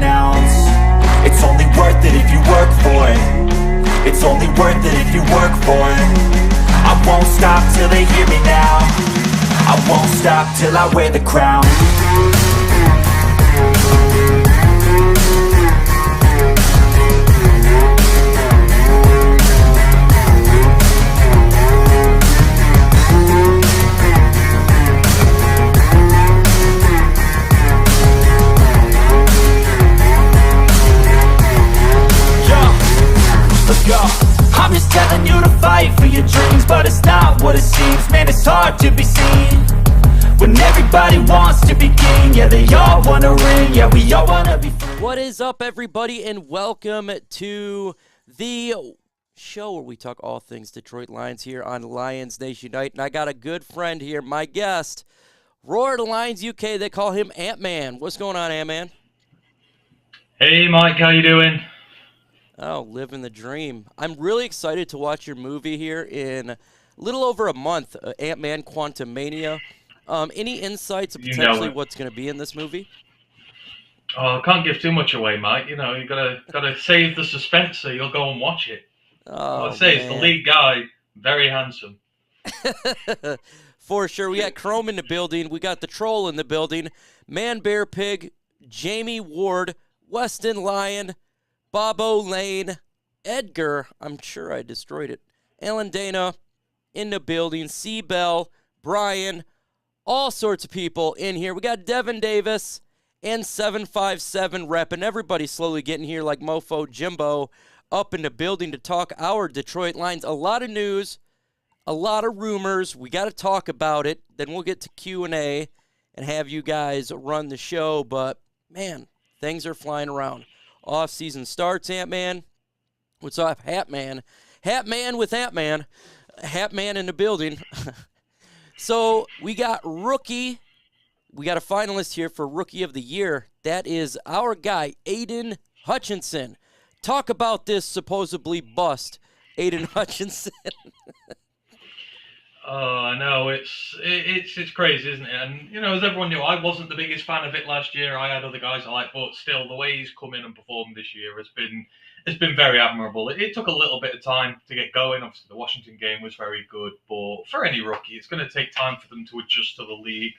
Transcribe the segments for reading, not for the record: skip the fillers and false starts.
pronounce. It's only worth it if you work for it. It's only worth it if you work for it. I won't stop till they hear me now. I won't stop till I wear the crown. I'm just telling you to fight for your dreams, but it's not what it seems. Man, it's hard to be seen when everybody wants to be king. Yeah, they all want to ring. Yeah, we all want to be free. What is up, everybody, and welcome to the show where we talk all things Detroit Lions here on Lions Nation Night. And I got a good friend here, my guest, Roar to Lions UK. They call him Ant-Man. What's going on, Ant-Man? Hey, Mike, how you doing? Oh, living the dream. I'm really excited to watch your movie here in a little over a month, Ant-Man Quantumania. Any insights of potentially what's going to be in this movie? Oh, I can't give too much away, Mike. You know, you gotta save the suspense so you'll go and watch it. I'll say it's the lead guy, very handsome. For sure. We got Chrome in the building. We got the Troll in the building. Man, Bear, Pig, Jamie Ward, Weston Lyon, Bobo Lane, Edgar, I'm sure I destroyed it, Alan Dana in the building, C-Bell, Brian, all sorts of people in here. We got Devin Davis and 757 Rep, and everybody slowly getting here like Mofo Jimbo up in the building to talk our Detroit Lions. A lot of news, a lot of rumors. We got to talk about it. Then we'll get to Q&A and have you guys run the show. But, man, things are flying around. Off-season starts, Ant-Man. What's up, Hat-Man? Hat-Man with Ant-Man. Hat-Man in the building. So we got rookie. We got a finalist here for Rookie of the Year. That is our guy, Aiden Hutchinson. Talk about this supposedly bust, Aiden Hutchinson. Oh, I know, it's crazy, isn't it? And, you know, as everyone knew, I wasn't the biggest fan of it last year. I had other guys I like, but still, the way he's come in and performed this year has been very admirable. It took a little bit of time to get going. Obviously, the Washington game was very good, but for any rookie, it's going to take time for them to adjust to the league.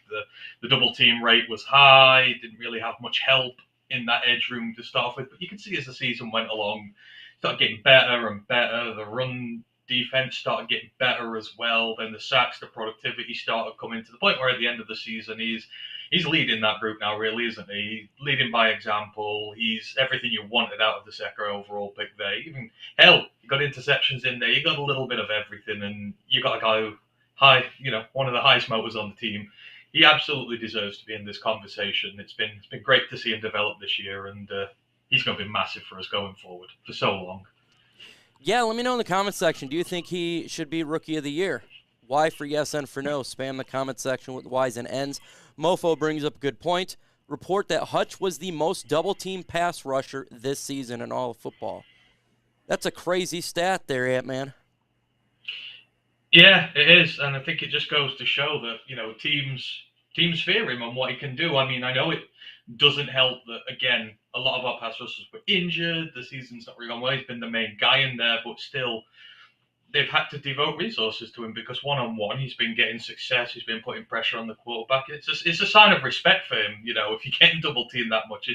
The double team rate was high, didn't really have much help in that edge room to start with, but you can see as the season went along, started getting better and better. The run defense started getting better as well. Then the sacks, the productivity started coming to the point where at the end of the season, he's leading that group now, really, isn't he? Leading by example. He's everything you wanted out of the second overall pick there. Even hell, you got interceptions in there. You got a little bit of everything, and you got a guy who one of the highest motors on the team. He absolutely deserves to be in this conversation. It's been great to see him develop this year, and he's going to be massive for us going forward for so long. Yeah, let me know in the comment section. Do you think he should be Rookie of the Year? Y for yes and for no. Spam the comment section with Y's and N's. Mofo brings up a good point. Report that Hutch was the most double-team pass rusher this season in all of football. That's a crazy stat there, Ant-Man. Yeah, it is, and I think it just goes to show that, you know, teams fear him and what he can do. I mean, I know it doesn't help that, again, a lot of our pass rushers were injured. The season's not really gone well. He's been the main guy in there, but still, they've had to devote resources to him because one-on-one, he's been getting success. He's been putting pressure on the quarterback. It's a sign of respect for him. You know, if you're getting double-teamed that much,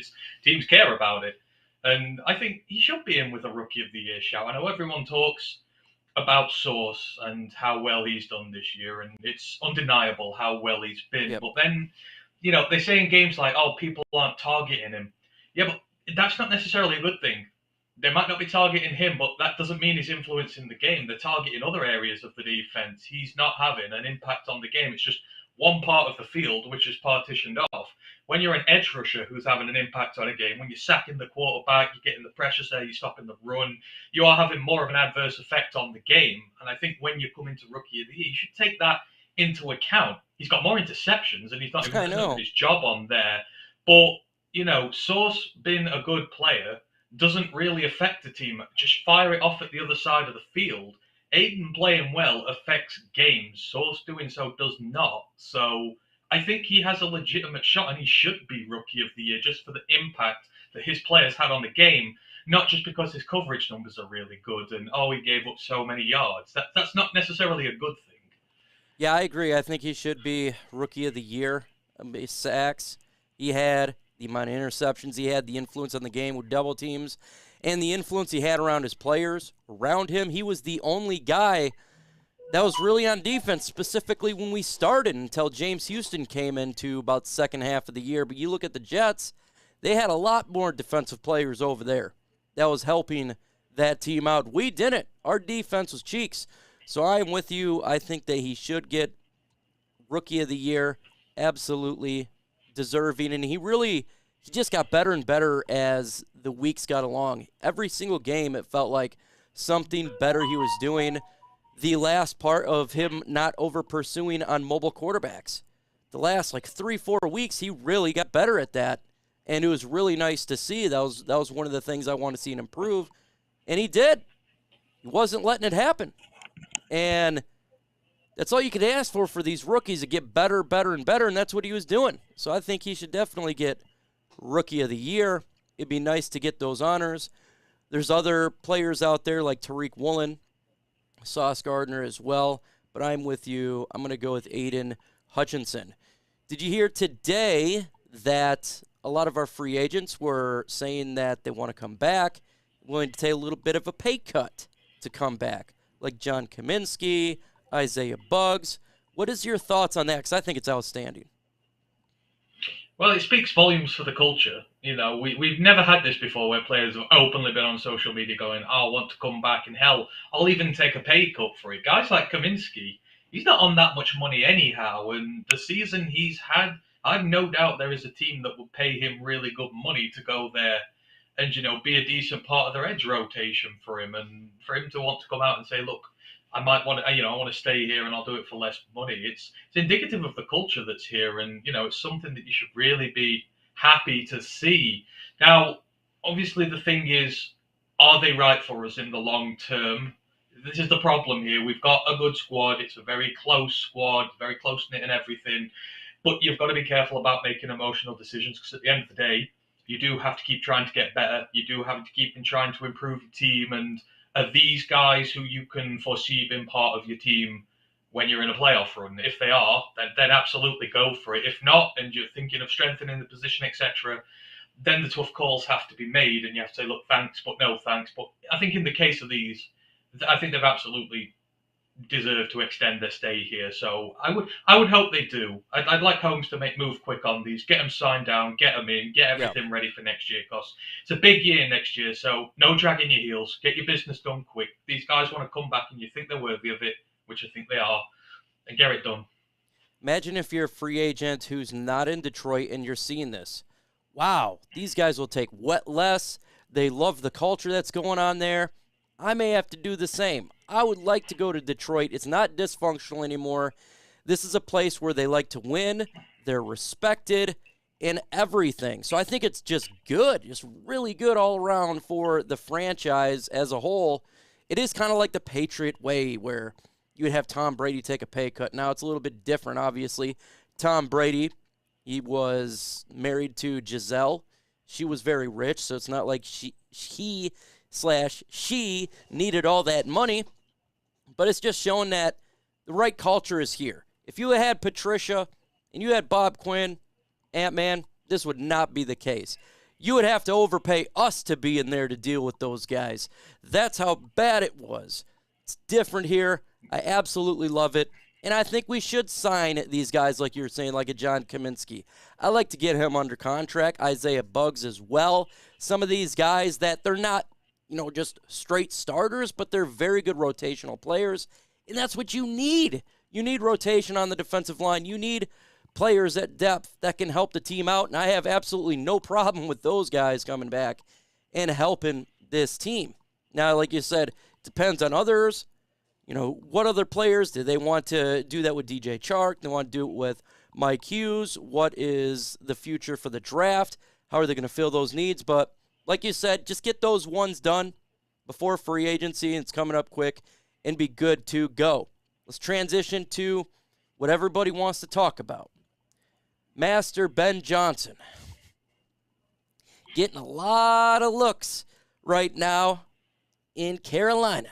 teams care about it. And I think he should be in with a Rookie of the Year shout. I know everyone talks about Sauce and how well he's done this year, and it's undeniable how well he's been. Yep. But then, you know, they say in games like, oh, people aren't targeting him. Yeah, but that's not necessarily a good thing. They might not be targeting him, but that doesn't mean he's influencing the game. They're targeting other areas of the defense. He's not having an impact on the game. It's just one part of the field which is partitioned off. When you're an edge rusher who's having an impact on a game, when you're sacking the quarterback, you're getting the pressures there, you're stopping the run, you are having more of an adverse effect on the game. And I think when you come into Rookie of the Year, you should take that into account. He's got more interceptions and he's not even doing his job on there. But, you know, Sauce being a good player doesn't really affect the team. Just fire it off at the other side of the field. Aiden playing well affects games. Sauce doing so does not. So I think he has a legitimate shot, and he should be Rookie of the Year just for the impact that his players had on the game, not just because his coverage numbers are really good and he gave up so many yards. That's not necessarily a good thing. Yeah, I agree. I think he should be Rookie of the Year. His sacks he had, the amount of interceptions he had, the influence on the game with double teams, and the influence he had around his players, around him. He was the only guy that was really on defense, specifically when we started until James Houston came into about the second half of the year. But you look at the Jets, they had a lot more defensive players over there that was helping that team out. We didn't. Our defense was cheeks. So I'm with you. I think that he should get Rookie of the Year. Absolutely deserving. And he just got better and better as the weeks got along. Every single game, it felt like something better he was doing. The last part of him not over pursuing on mobile quarterbacks. The last 3-4 weeks, he really got better at that. And it was really nice to see. That was one of the things I want to see him improve. And he did. He wasn't letting it happen. And that's all you could ask for these rookies, to get better, better, and better, and that's what he was doing. So I think he should definitely get Rookie of the Year. It'd be nice to get those honors. There's other players out there like Tariq Woolen, Sauce Gardner as well, but I'm with you. I'm going to go with Aiden Hutchinson. Did you hear today that a lot of our free agents were saying that they want to come back, willing to take a little bit of a pay cut to come back, like John Kaminsky, Isaiah Buggs? What is your thoughts on that? Because I think it's outstanding. Well, it speaks volumes for the culture. We've never had this before where players have openly been on social media going, I want to come back, and hell, I'll even take a pay cut for it. Guys like Kaminsky, he's not on that much money anyhow, and the season he's had, I've no doubt there is a team that will pay him really good money to go there and, be a decent part of their edge rotation for him, and for him to want to come out and say, look, I might want to, I want to stay here and I'll do it for less money. It's indicative of the culture that's here, and it's something that you should really be happy to see. Now, obviously, the thing is, are they right for us in the long term? This is the problem here. We've got a good squad. It's a very close squad, very close knit and everything. But you've got to be careful about making emotional decisions, because at the end of the day, you do have to keep trying to get better. You do have to keep trying to improve your team, and are these guys who you can foresee being part of your team when you're in a playoff run? If they are, then absolutely go for it. If not, and you're thinking of strengthening the position, etc., then the tough calls have to be made, and you have to say, look, thanks, but no thanks. But I think in the case of these, I think they've absolutely deserve to extend their stay here. So I would hope they do. I'd like Holmes to move quick on these, get them signed down, get them in, get everything ready for next year, because it's a big year next year. So no dragging your heels, get your business done quick. These guys want to come back, and you think they're worthy of it, which I think they are, and get it done. Imagine if you're a free agent who's not in Detroit and you're seeing this. Wow, these guys will take less. They love the culture that's going on there. I may have to do the same. I would like to go to Detroit. It's not dysfunctional anymore. This is a place where they like to win. They're respected in everything. So I think it's just good, just really good all around for the franchise as a whole. It is kind of like the Patriot way, where you would have Tom Brady take a pay cut. Now it's a little bit different, obviously. Tom Brady, he was married to Giselle. She was very rich, so it's not like she needed all that money. But it's just showing that the right culture is here. If you had Patricia and you had Bob Quinn, Ant-Man, this would not be the case. You would have to overpay us to be in there to deal with those guys. That's how bad it was. It's different here. I absolutely love it. And I think we should sign these guys, like you were saying, like a John Kaminsky. I like to get him under contract. Isaiah Buggs as well. Some of these guys that they're not, just straight starters, but they're very good rotational players. And that's what you need. You need rotation on the defensive line. You need players at depth that can help the team out. And I have absolutely no problem with those guys coming back and helping this team. Now, like you said, it depends on others. What other players? Do they want to do that with DJ Chark? Do they want to do it with Mike Hughes? What is the future for the draft? How are they going to fill those needs? But like you said, just get those ones done before free agency. It's coming up quick, and be good to go. Let's transition to what everybody wants to talk about. Master Ben Johnson. Getting a lot of looks right now in Carolina.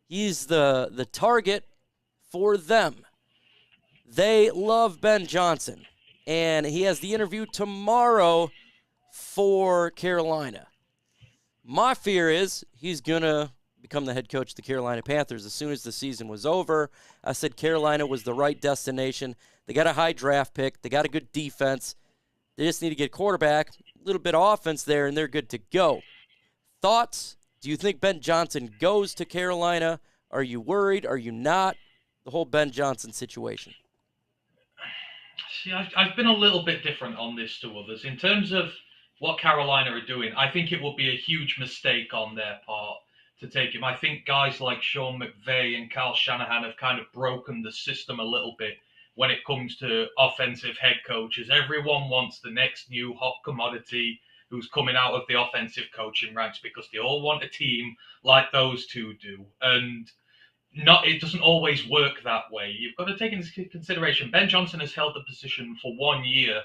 He's the target for them. They love Ben Johnson, and he has the interview tomorrow for Carolina. My fear is he's going to become the head coach of the Carolina Panthers as soon as the season was over. I said Carolina was the right destination. They got a high draft pick. They got a good defense. They just need to get a quarterback, a little bit of offense there, and they're good to go. Thoughts? Do you think Ben Johnson goes to Carolina? Are you worried? Are you not? The whole Ben Johnson situation. See, I've been a little bit different on this to others. In terms of what Carolina are doing, I think it would be a huge mistake on their part to take him. I think guys like Sean McVay and Kyle Shanahan have kind of broken the system a little bit when it comes to offensive head coaches. Everyone wants the next new hot commodity who's coming out of the offensive coaching ranks because they all want a team like those two do. And it doesn't always work that way. You've got to take into consideration Ben Johnson has held the position for 1 year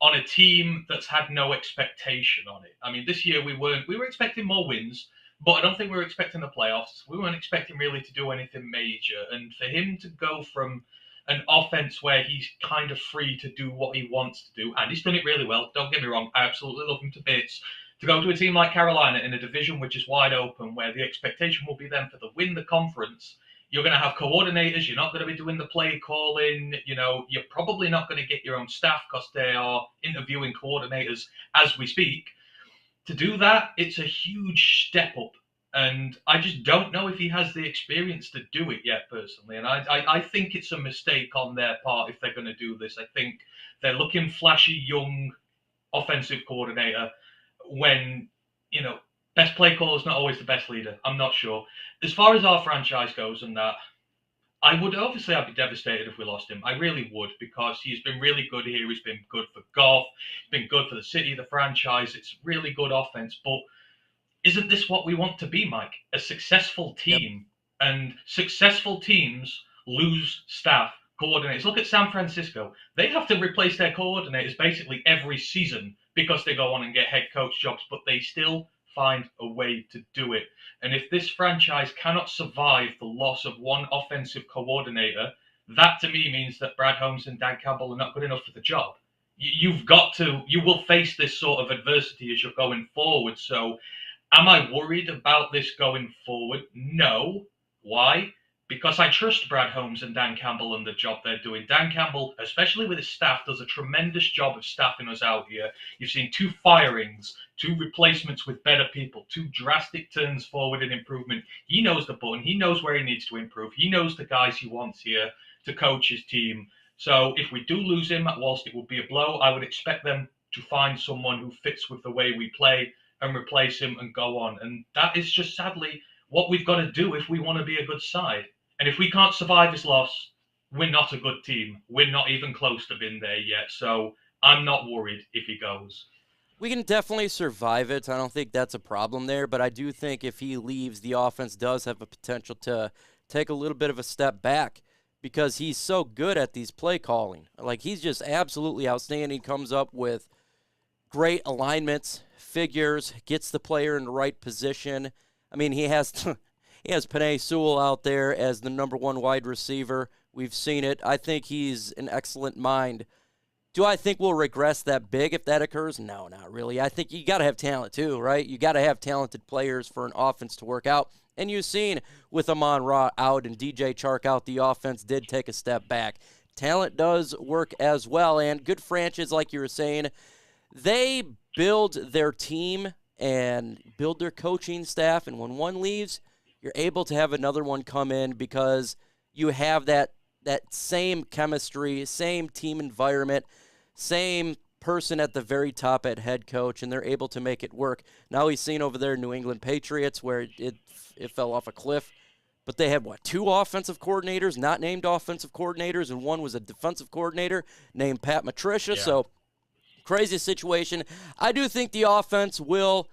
on a team that's had no expectation on it. I mean, this year we were expecting more wins, but I don't think we were expecting the playoffs. We weren't expecting really to do anything major. And for him to go from an offense where he's kind of free to do what he wants to do, and he's done it really well, don't get me wrong, I absolutely love him to bits, to go to a team like Carolina in a division which is wide open, where the expectation will be then for to win the conference. You're going to have coordinators. You're not going to be doing the play calling. You're probably not going to get your own staff because they are interviewing coordinators as we speak. To do that, it's a huge step up. And I just don't know if he has the experience to do it yet, personally. And I think it's a mistake on their part if they're going to do this. I think they're looking flashy, young, offensive coordinator when, best play caller is not always the best leader. I'm not sure. As far as our franchise goes and that, I'd be devastated if we lost him. I really would, because he's been really good here. He's been good for golf. He's been good for the city, the franchise. It's really good offense. But isn't this what we want to be, Mike? A successful team. Yep. And successful teams lose staff, coordinators. Look at San Francisco. They have to replace their coordinators basically every season because they go on and get head coach jobs, but they still find a way to do it. And if this franchise cannot survive the loss of one offensive coordinator, that to me means that Brad Holmes and Dan Campbell are not good enough for the job. You will face this sort of adversity as you're going forward. So am I worried about this going forward? No. Why? Because I trust Brad Holmes and Dan Campbell and the job they're doing. Dan Campbell, especially with his staff, does a tremendous job of staffing us out here. You've seen 2 firings, 2 replacements with better people, 2 drastic turns forward in improvement. He knows the button. He knows where he needs to improve. He knows the guys he wants here to coach his team. So if we do lose him, whilst it would be a blow, I would expect them to find someone who fits with the way we play and replace him and go on. And that is just sadly what we've got to do if we want to be a good side. And if we can't survive this loss, we're not a good team. We're not even close to being there yet. So I'm not worried if he goes. We can definitely survive it. I don't think that's a problem there. But I do think if he leaves, the offense does have a potential to take a little bit of a step back because he's so good at these play calling. Like, he's just absolutely outstanding. Comes up with great alignments, figures, gets the player in the right position. I mean, he has Penei Sewell out there as the number 1 wide receiver. We've seen it. I think he's an excellent mind. Do I think we'll regress that big if that occurs? No, not really. I think you got to have talent too, right? You got to have talented players for an offense to work out. And you've seen with Amon-Ra out and DJ Chark out, the offense did take a step back. Talent does work as well, and good franchises, like you were saying, they build their team and build their coaching staff, and when one leaves, you're able to have another one come in because you have that same chemistry, same team environment, same person at the very top at head coach, and they're able to make it work. Now we've seen over there New England Patriots where it fell off a cliff, but they had, 2 offensive coordinators, not named offensive coordinators, and one was a defensive coordinator named Pat Matricia. Yeah. So crazy situation. I do think the offense will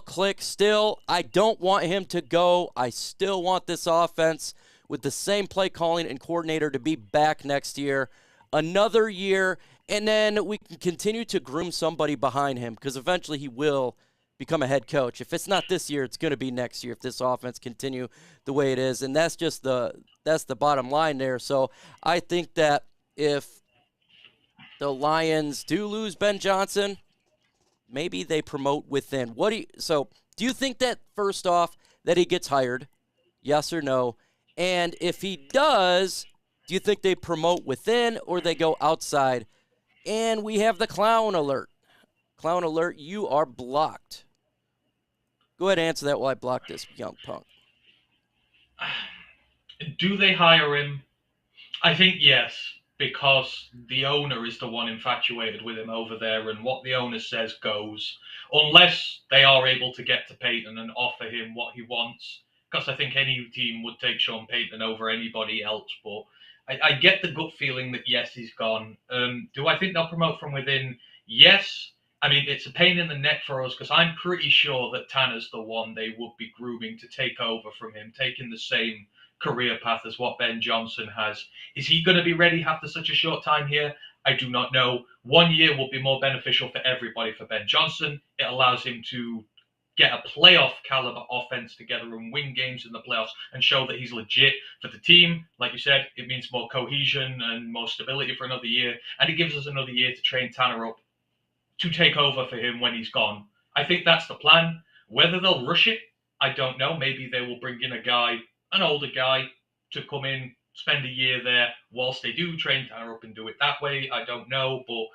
click still. I don't want him to go. I still want this offense with the same play calling and coordinator to be back next year. Another year And then we can continue to groom somebody behind him because eventually he will become a head coach. If it's not this year, it's going to be next year if this offense continue the way it is. And that's just that's the bottom line there. So I think that if the Lions do lose Ben Johnson, maybe they promote within. So do you think that, first off, that he gets hired? Yes or no? And if he does, do you think they promote within or they go outside? And we have the clown alert. Clown alert, you are blocked. Go ahead and answer that while I block this young punk. Do they hire him? I think yes, because the owner is the one infatuated with him over there, and what the owner says goes. Unless they are able to get to Peyton and offer him what he wants, because I think any team would take Sean Payton over anybody else. But I get the gut feeling that yes, he's gone. Do I think they'll promote from within? Yes. I mean, it's a pain in the neck for us because I'm pretty sure that Tanner's the one they would be grooming to take over from him, taking the same career path as what Ben Johnson has. Is he going to be ready after such a short time here? I do not know. 1 year will be more beneficial for everybody for Ben Johnson. It allows him to get a playoff caliber offense together and win games in the playoffs and show that he's legit for the team. Like you said, it means more cohesion and more stability for another year. And it gives us another year to train Tanner up to take over for him when he's gone. I think that's the plan. Whether they'll rush it, I don't know. Maybe they will bring in an older guy, to come in, spend a year there whilst they do train Tanner up and do it that way. I don't know. But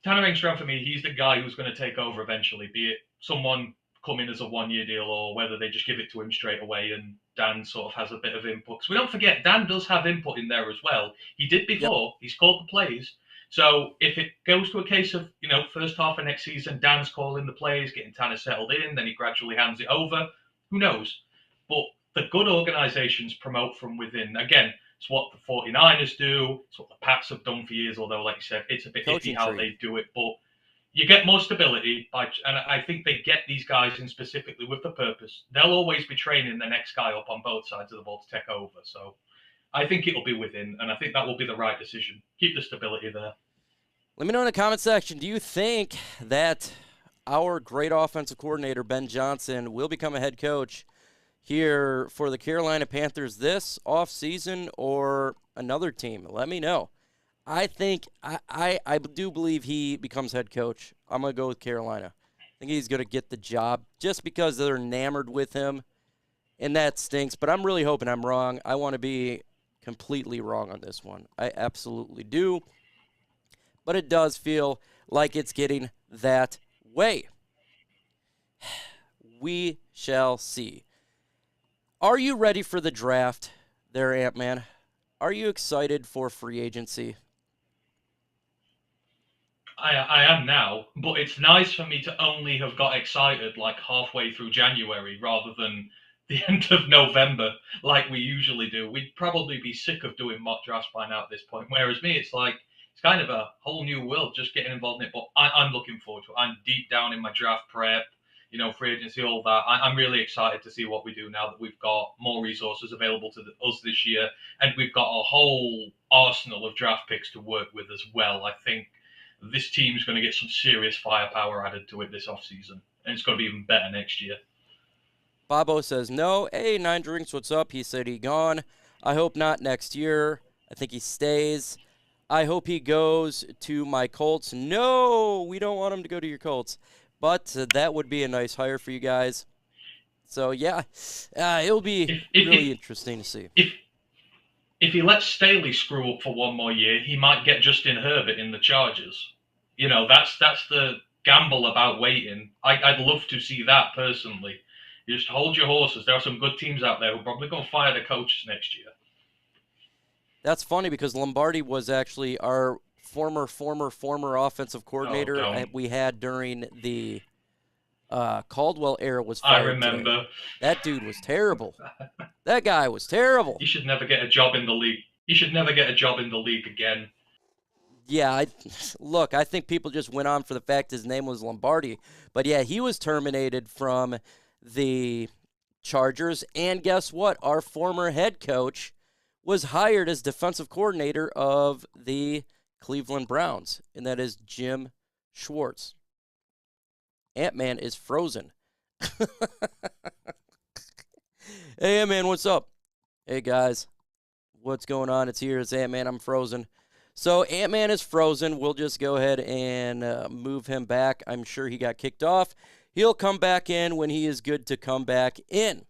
Tanner Engström, for me, he's the guy who's going to take over eventually, be it someone come in as a 1 year deal or whether they just give it to him straight away and Dan sort of has a bit of input. Because we don't forget, Dan does have input in there as well. He did before. Yep. He's called the plays. So if it goes to a case of, first half of next season, Dan's calling the plays, getting Tanner settled in, then he gradually hands it over, who knows? But the good organizations promote from within. Again, it's what the 49ers do. It's what the Pats have done for years, although, like you said, it's a bit iffy how they do it. But you get more stability, and I think they get these guys in specifically with the purpose. They'll always be training the next guy up on both sides of the ball to take over. So I think it'll be within, and I think that will be the right decision. Keep the stability there. Let me know in the comment section, do you think that our great offensive coordinator, Ben Johnson, will become a head coach here for the Carolina Panthers this offseason or another team? Let me know. I think I do believe he becomes head coach. I'm going to go with Carolina. I think he's going to get the job just because they're enamored with him, and that stinks. But I'm really hoping I'm wrong. I want to be completely wrong on this one. I absolutely do. But it does feel like it's getting that way. We shall see. Are you ready for the draft there, Ant-Man? Are you excited for free agency? I am now, but it's nice for me to only have got excited like halfway through January rather than the end of November like we usually do. We'd probably be sick of doing mock drafts by now at this point, whereas me, it's like, it's kind of a whole new world just getting involved in it, but I'm looking forward to it. I'm deep down in my draft prep, free agency, all that. I'm really excited to see what we do now that we've got more resources available to us this year, and we've got a whole arsenal of draft picks to work with as well. I think this team's going to get some serious firepower added to it this offseason, and it's going to be even better next year. Bobo says no. Hey, 9 Drinks, what's up? He said he gone. I hope not next year. I think he stays. I hope he goes to my Colts. No, we don't want him to go to your Colts. But that would be a nice hire for you guys. So, yeah, it'll be really interesting to see. If he lets Staley screw up for one more year, he might get Justin Herbert in the Chargers. That's the gamble about waiting. I'd love to see that personally. You just hold your horses. There are some good teams out there who are probably going to fire the coaches next year. That's funny because Lombardi was actually our former offensive coordinator we had during the Caldwell era was fired. I remember. Today. That dude was terrible. That guy was terrible. He should never get a job in the league. He should never get a job in the league again. Yeah, I think people just went on for the fact his name was Lombardi. But, yeah, he was terminated from the Chargers. And guess what? Our former head coach was hired as defensive coordinator of the Cleveland Browns, and that is Jim Schwartz. Ant-Man is frozen. Hey, Ant-Man, what's up? Hey, guys. What's going on? It's here. It's Ant-Man. I'm frozen. So Ant-Man is frozen. We'll just go ahead and move him back. I'm sure he got kicked off. He'll come back in when he is good to come back in.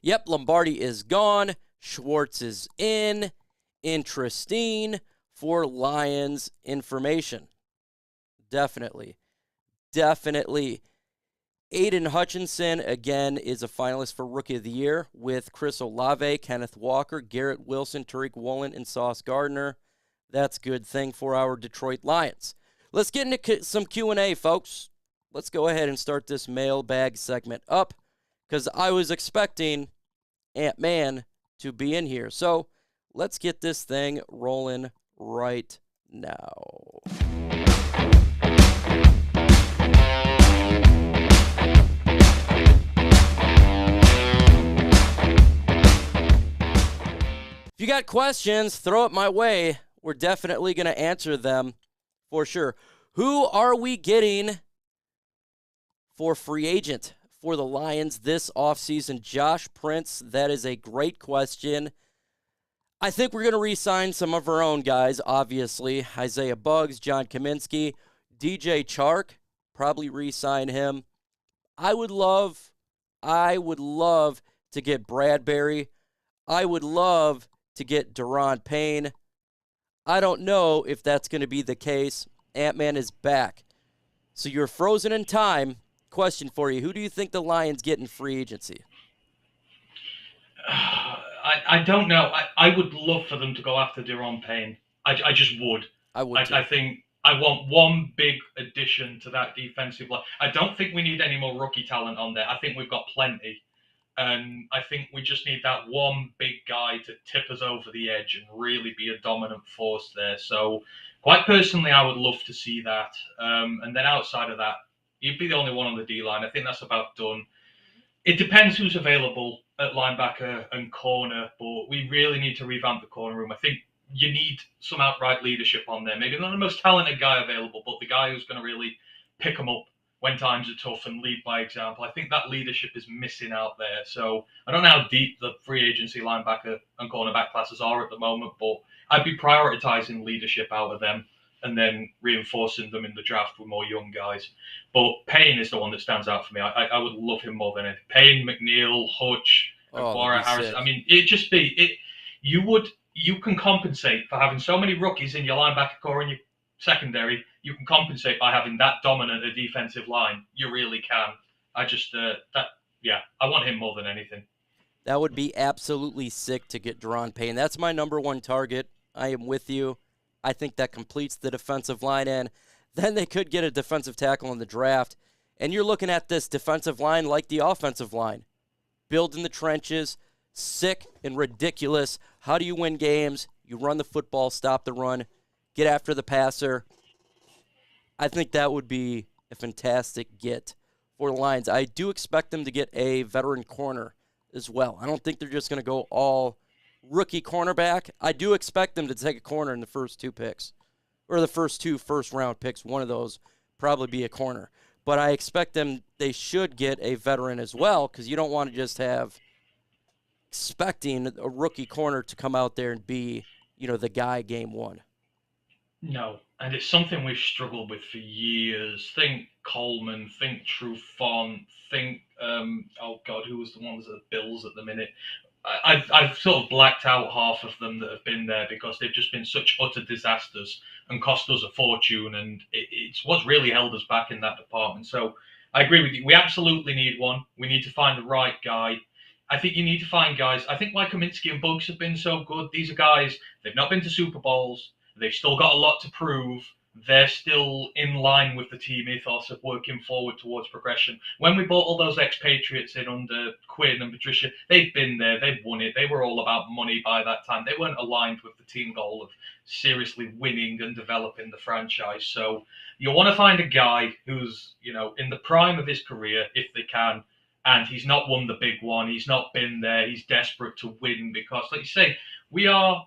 Yep, Lombardi is gone. Schwartz is in. Interesting for Lions information. Definitely. Aiden Hutchinson, again, is a finalist for Rookie of the Year with Chris Olave, Kenneth Walker, Garrett Wilson, Tariq Woolen, and Sauce Gardner. That's a good thing for our Detroit Lions. Let's get into some Q&A, folks. Let's go ahead and start this mailbag segment up because I was expecting Ant-Man to be in here. So let's get this thing rolling right now. If you got questions, throw it my way. We're definitely going to answer them for sure. Who are we getting for free agent for the Lions this offseason? Josh Prince, that is a great question. I think we're going to re-sign some of our own guys, obviously. Isaiah Buggs, John Kaminsky, DJ Chark, probably re-sign him. I would love to get Bradbury. I would love to get Daron Payne. I don't know if that's going to be the case. Ant-Man is back. So you're frozen in time. Question for you. Who do you think the Lions get in free agency? I don't know. I would love for them to go after Daron Payne. I just would. I would too. I think I want one big addition to that defensive line. I don't think we need any more rookie talent on there. I think we've got plenty. And I think we just need that one big guy to tip us over the edge and really be a dominant force there. So, quite personally, I would love to see that. And then outside of that, you'd be the only one on the D-line. I think that's about done. It depends who's available at linebacker and corner, but we really need to revamp the corner room. I think you need some outright leadership on there. Maybe not the most talented guy available, but the guy who's going to really pick them up when times are tough and lead by example. I think that leadership is missing out there. So I don't know how deep the free agency linebacker and cornerback classes are at the moment, but I'd be prioritizing leadership out of them and then reinforcing them in the draft with more young guys. But Payne is the one that stands out for me. I would love him more than anything. Payne, McNeil, Hutch, Aguara, Harris. Sick. I mean, it'd just be it. You can compensate for having so many rookies in your linebacker core and your secondary. You can compensate by having that dominant a defensive line. You really can. I want him more than anything. That would be absolutely sick to get Daron Payne. That's my number one target. I am with you. I think that completes the defensive line, and then they could get a defensive tackle in the draft. And you're looking at this defensive line like the offensive line. Build in the trenches, sick and ridiculous. How do you win games? You run the football, stop the run, get after the passer. I think that would be a fantastic get for the Lions. I do expect them to get a veteran corner as well. I don't think they're just going to go all rookie cornerback. I do expect them to take a corner in the first two picks, or the first two first-round picks. One of those probably be a corner. But I expect they should get a veteran as well, because you don't want to just have expecting a rookie corner to come out there and be, the guy game one. No, and it's something we've struggled with for years. Think Coleman, think Trufant, think who was the ones at the Bills at the minute? I've sort of blacked out half of them that have been there because they've just been such utter disasters and cost us a fortune, and it's what's really held us back in that department. So I agree with you. We absolutely need one. We need to find the right guy. I think you need to find guys. I think why Kaminsky and Buggs have been so good. These are guys, they've not been to Super Bowls. They've still got a lot to prove. They're still in line with the team ethos of working forward towards progression. When we bought all those expatriates in under Quinn and Patricia, they'd been there, they'd won it. They were all about money by that time. They weren't aligned with the team goal of seriously winning and developing the franchise. So you want to find a guy who's, in the prime of his career, if they can, and he's not won the big one. He's not been there. He's desperate to win because, like you say, we are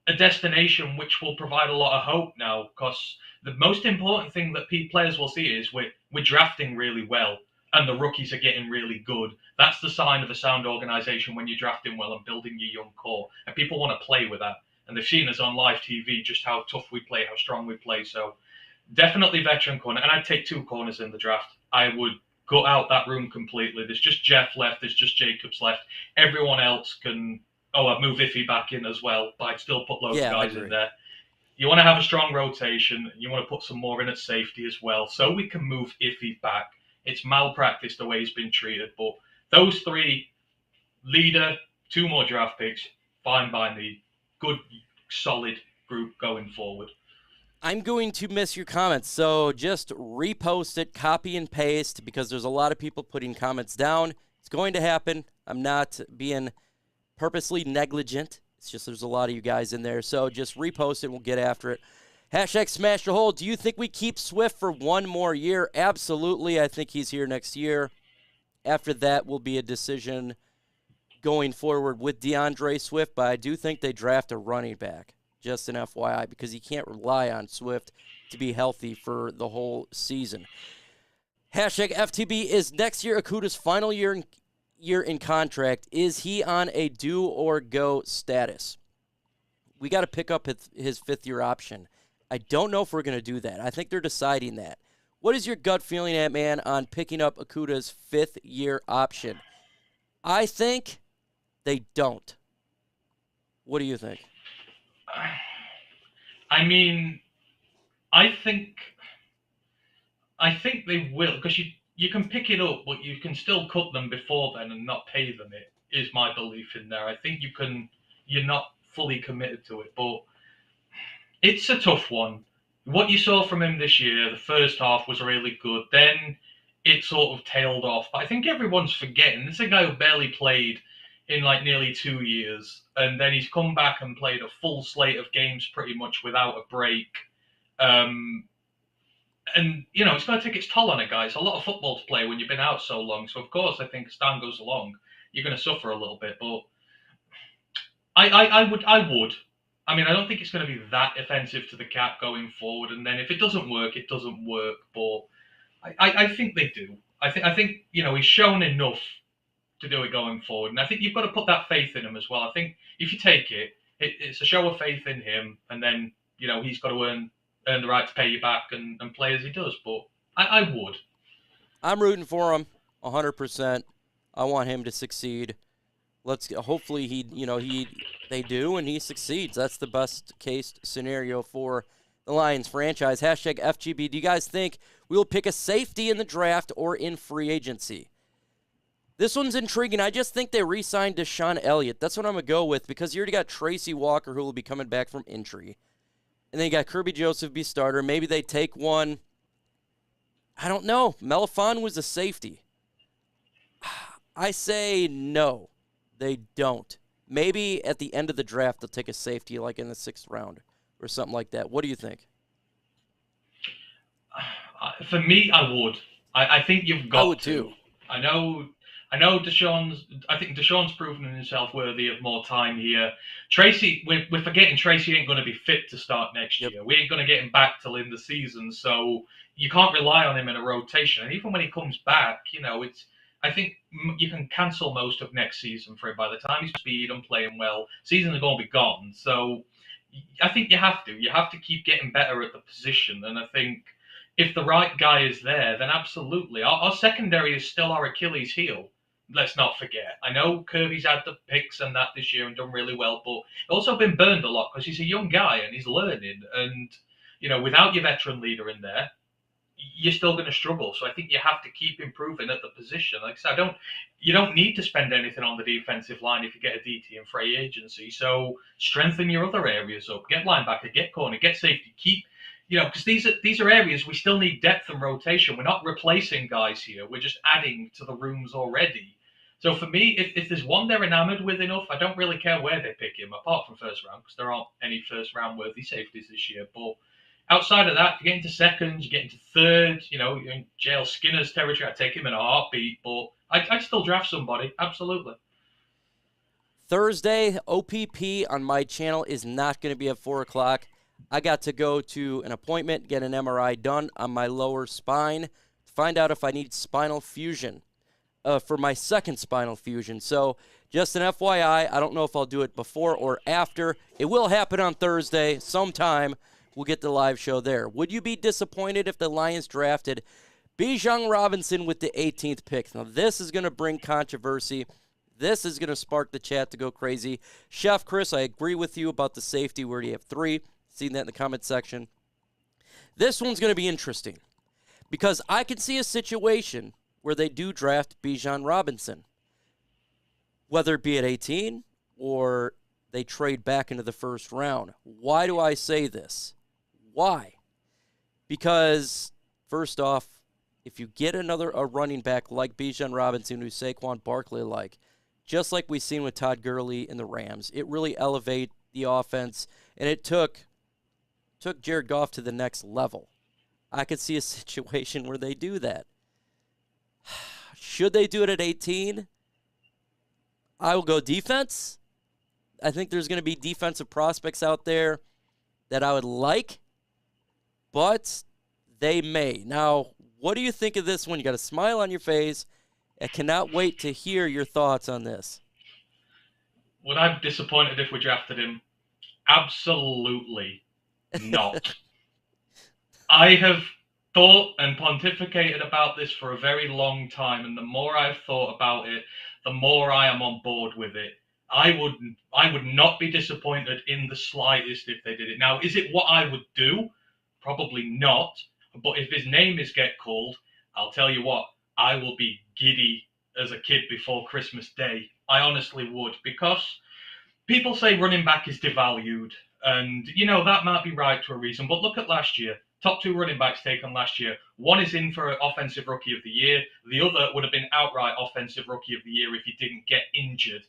a destination which will provide a lot of hope now, because the most important thing that players will see is we're drafting really well and the rookies are getting really good. That's the sign of a sound organization, when you're drafting well and building your young core, and people want to play with that. And they've seen us on live TV just how tough we play, how strong we play. So definitely veteran corner, and I'd take 2 corners in the draft. I would gut out that room completely. There's just Jeff left. There's just Jacobs left. Everyone else can. Oh, I'd move Iffy back in as well, but I'd still put loads of guys in there. You want to have a strong rotation, and you want to put some more in at safety as well, so we can move Iffy back. It's malpractice the way he's been treated, but those 3, leader, 2 more draft picks, fine by me. Good, solid group going forward. I'm going to miss your comments, so just repost it, copy and paste, because there's a lot of people putting comments down. It's going to happen. I'm not being purposely negligent. It's just there's a lot of you guys in there, so just repost it and we'll get after it. Hashtag smash the hole. Do you think we keep Swift for 1 more year? Absolutely. I think he's here next year. After that will be a decision going forward with DeAndre Swift, but I do think they draft a running back. Just an FYI, because you can't rely on Swift to be healthy for the whole season. Hashtag FTB, is next year Okudah's final year in contract. Is he on a do or go status? We got to pick up his 5th-year option. I don't know if we're going to do that. I think they're deciding that. What is your gut feeling, Ant-Man, on picking up Okudah's 5th-year option? I think they don't. What do you think? I mean, I think they will, because you can pick it up, but you can still cut them before then and not pay them. It is my belief in there. I think you can. You're not fully committed to it, but it's a tough one. What you saw from him this year, the first half was really good. Then it sort of tailed off. But I think everyone's forgetting. This is a guy who barely played in like nearly 2 years, and then he's come back and played a full slate of games pretty much without a break. And it's going to take its toll on a guy. It's a lot of football to play when you've been out so long. So of course, I think as time goes along, you're going to suffer a little bit. But I would. I mean, I don't think it's going to be that offensive to the cap going forward. And then if it doesn't work, it doesn't work. But I think they do. I think he's shown enough to do it going forward, and I think you've got to put that faith in him as well. I think if you take it, it's a show of faith in him, and then he's got to earn the right to pay you back and play as he does. But I would. I'm rooting for him 100%. I want him to succeed. Hopefully they do and he succeeds. That's the best case scenario for the Lions franchise. Hashtag FGB. Do you guys think we will pick a safety in the draft or in free agency? This one's intriguing. I just think they re-signed Deshaun Elliott. That's what I'm going to go with, because you already got Tracy Walker, who will be coming back from injury. And then you got Kirby Joseph be starter. Maybe they take one. I don't know. Melifon was a safety. I say no, they don't. Maybe at the end of the draft they'll take a safety, like in the 6th round or something like that. What do you think? For me, I would. I think you've got I would too. I know Deshaun's. I think Deshaun's proven himself worthy of more time here. Tracy, we're forgetting Tracy ain't going to be fit to start next year. We ain't going to get him back till in the season, so you can't rely on him in a rotation. And even when he comes back, I think you can cancel most of next season for him. By the time he's speed and playing well, seasons are going to be gone. So I think you have to keep getting better at the position. And I think if the right guy is there, then absolutely. Our secondary is still our Achilles heel. Let's not forget. I know Kirby's had the picks and that this year and done really well, but also been burned a lot because he's a young guy and he's learning. And, without your veteran leader in there, you're still going to struggle. So I think you have to keep improving at the position. Like I said, you don't need to spend anything on the defensive line if you get a DT in free agency. So strengthen your other areas up. Get linebacker, get corner, get safety. Keep, because these are areas we still need depth and rotation. We're not replacing guys here. We're just adding to the rooms already. So for me, if there's one they're enamored with enough, I don't really care where they pick him, apart from first round, because there aren't any first round worthy safeties this year. But outside of that, you get into seconds, you get into third, you're in JL Skinner's territory. I'd take him in a heartbeat, but I'd still draft somebody, absolutely. Thursday, OPP on my channel is not going to be at 4 o'clock. I got to go to an appointment, get an MRI done on my lower spine, to find out if I need spinal fusion for my second spinal fusion. So just an FYI, I don't know if I'll do it before or after. It will happen on Thursday sometime. We'll get the live show there. Would you be disappointed if the Lions drafted Bijan Robinson with the 18th pick? Now, this is going to bring controversy. This is going to spark the chat to go crazy. Chef Chris, I agree with you about the safety. We already have 3. Seen that in the comment section. This one's going to be interesting because I can see a situation where they do draft Bijan Robinson, whether it be at 18 or they trade back into the first round. Why do I say this? Why? Because, first off, if you get a running back like Bijan Robinson, who Saquon Barkley just like we've seen with Todd Gurley in the Rams, it really elevates the offense, and it took Jared Goff to the next level. I could see a situation where they do that. Should they do it at 18? I will go defense. I think there's going to be defensive prospects out there that I would like, but they may. Now, what do you think of this one? You got a smile on your face. I cannot wait to hear your thoughts on this. Would I be disappointed if we drafted him? Absolutely not. I have thought and pontificated about this for a very long time, and the more I've thought about it, the more I am on board with it. I would not be disappointed in the slightest if they did it. Now, is it what I would do? Probably not. But if his name is get called, I'll tell you what, I will be giddy as a kid before Christmas Day. I honestly would, because people say running back is devalued, and that might be right to a reason. But look at last year. Top 2 running backs taken last year. One is in for Offensive Rookie of the Year. The other would have been outright Offensive Rookie of the Year if he didn't get injured.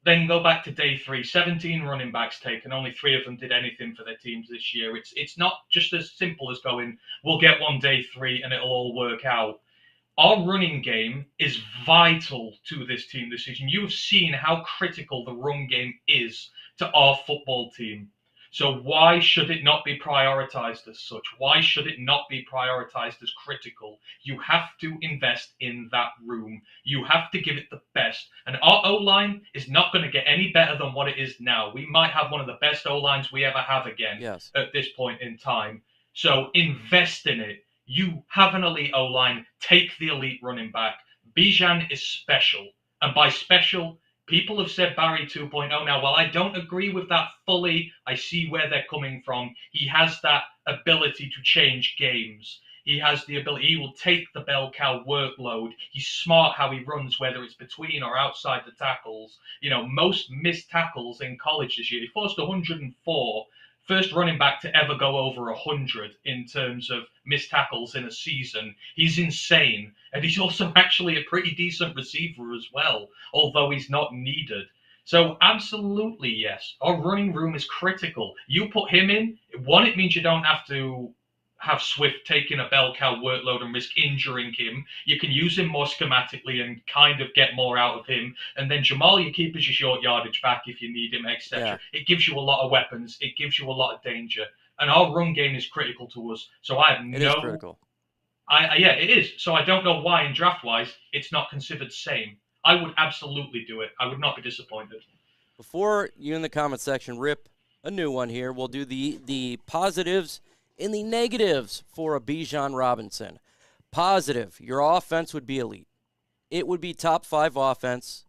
Then go back to day 3, 17 running backs taken. Only 3 of them did anything for their teams this year. It's not just as simple as going, we'll get one day 3 and it'll all work out. Our running game is vital to this team this season. You have seen how critical the run game is to our football team. So why should it not be prioritized as such? Why should it not be prioritized as critical? You have to invest in that room. You have to give it the best. And our O-line is not going to get any better than what it is now. We might have one of the best O-lines we ever have again at this point in time. So invest in it. You have an elite O-line. Take the elite running back. Bijan is special. And by special, people have said Barry 2.0 now. Well, I don't agree with that fully. I see where they're coming from. He has that ability to change games. He has the ability. He will take the bell cow workload. He's smart how he runs, whether it's between or outside the tackles. Most missed tackles in college this year. He forced 104. First running back to ever go over 100 in terms of missed tackles in a season. He's insane. And he's also actually a pretty decent receiver as well, although he's not needed. So absolutely, yes. Our running room is critical. You put him in, one, it means you don't have to have Swift taking a bell cow workload and risk injuring him. You can use him more schematically and kind of get more out of him. And then Jamal, you keep as your short yardage back if you need him, etc. Yeah. It gives you a lot of weapons. It gives you a lot of danger. And our run game is critical to us. So I have It is critical. Yeah, it is. So I don't know why in draft-wise it's not considered same. I would absolutely do it. I would not be disappointed. Before you in the comment section rip a new one here, we'll do the positives and the negatives for a Bijan Robinson. Positive, your offense would be elite. It would be top 5 offense.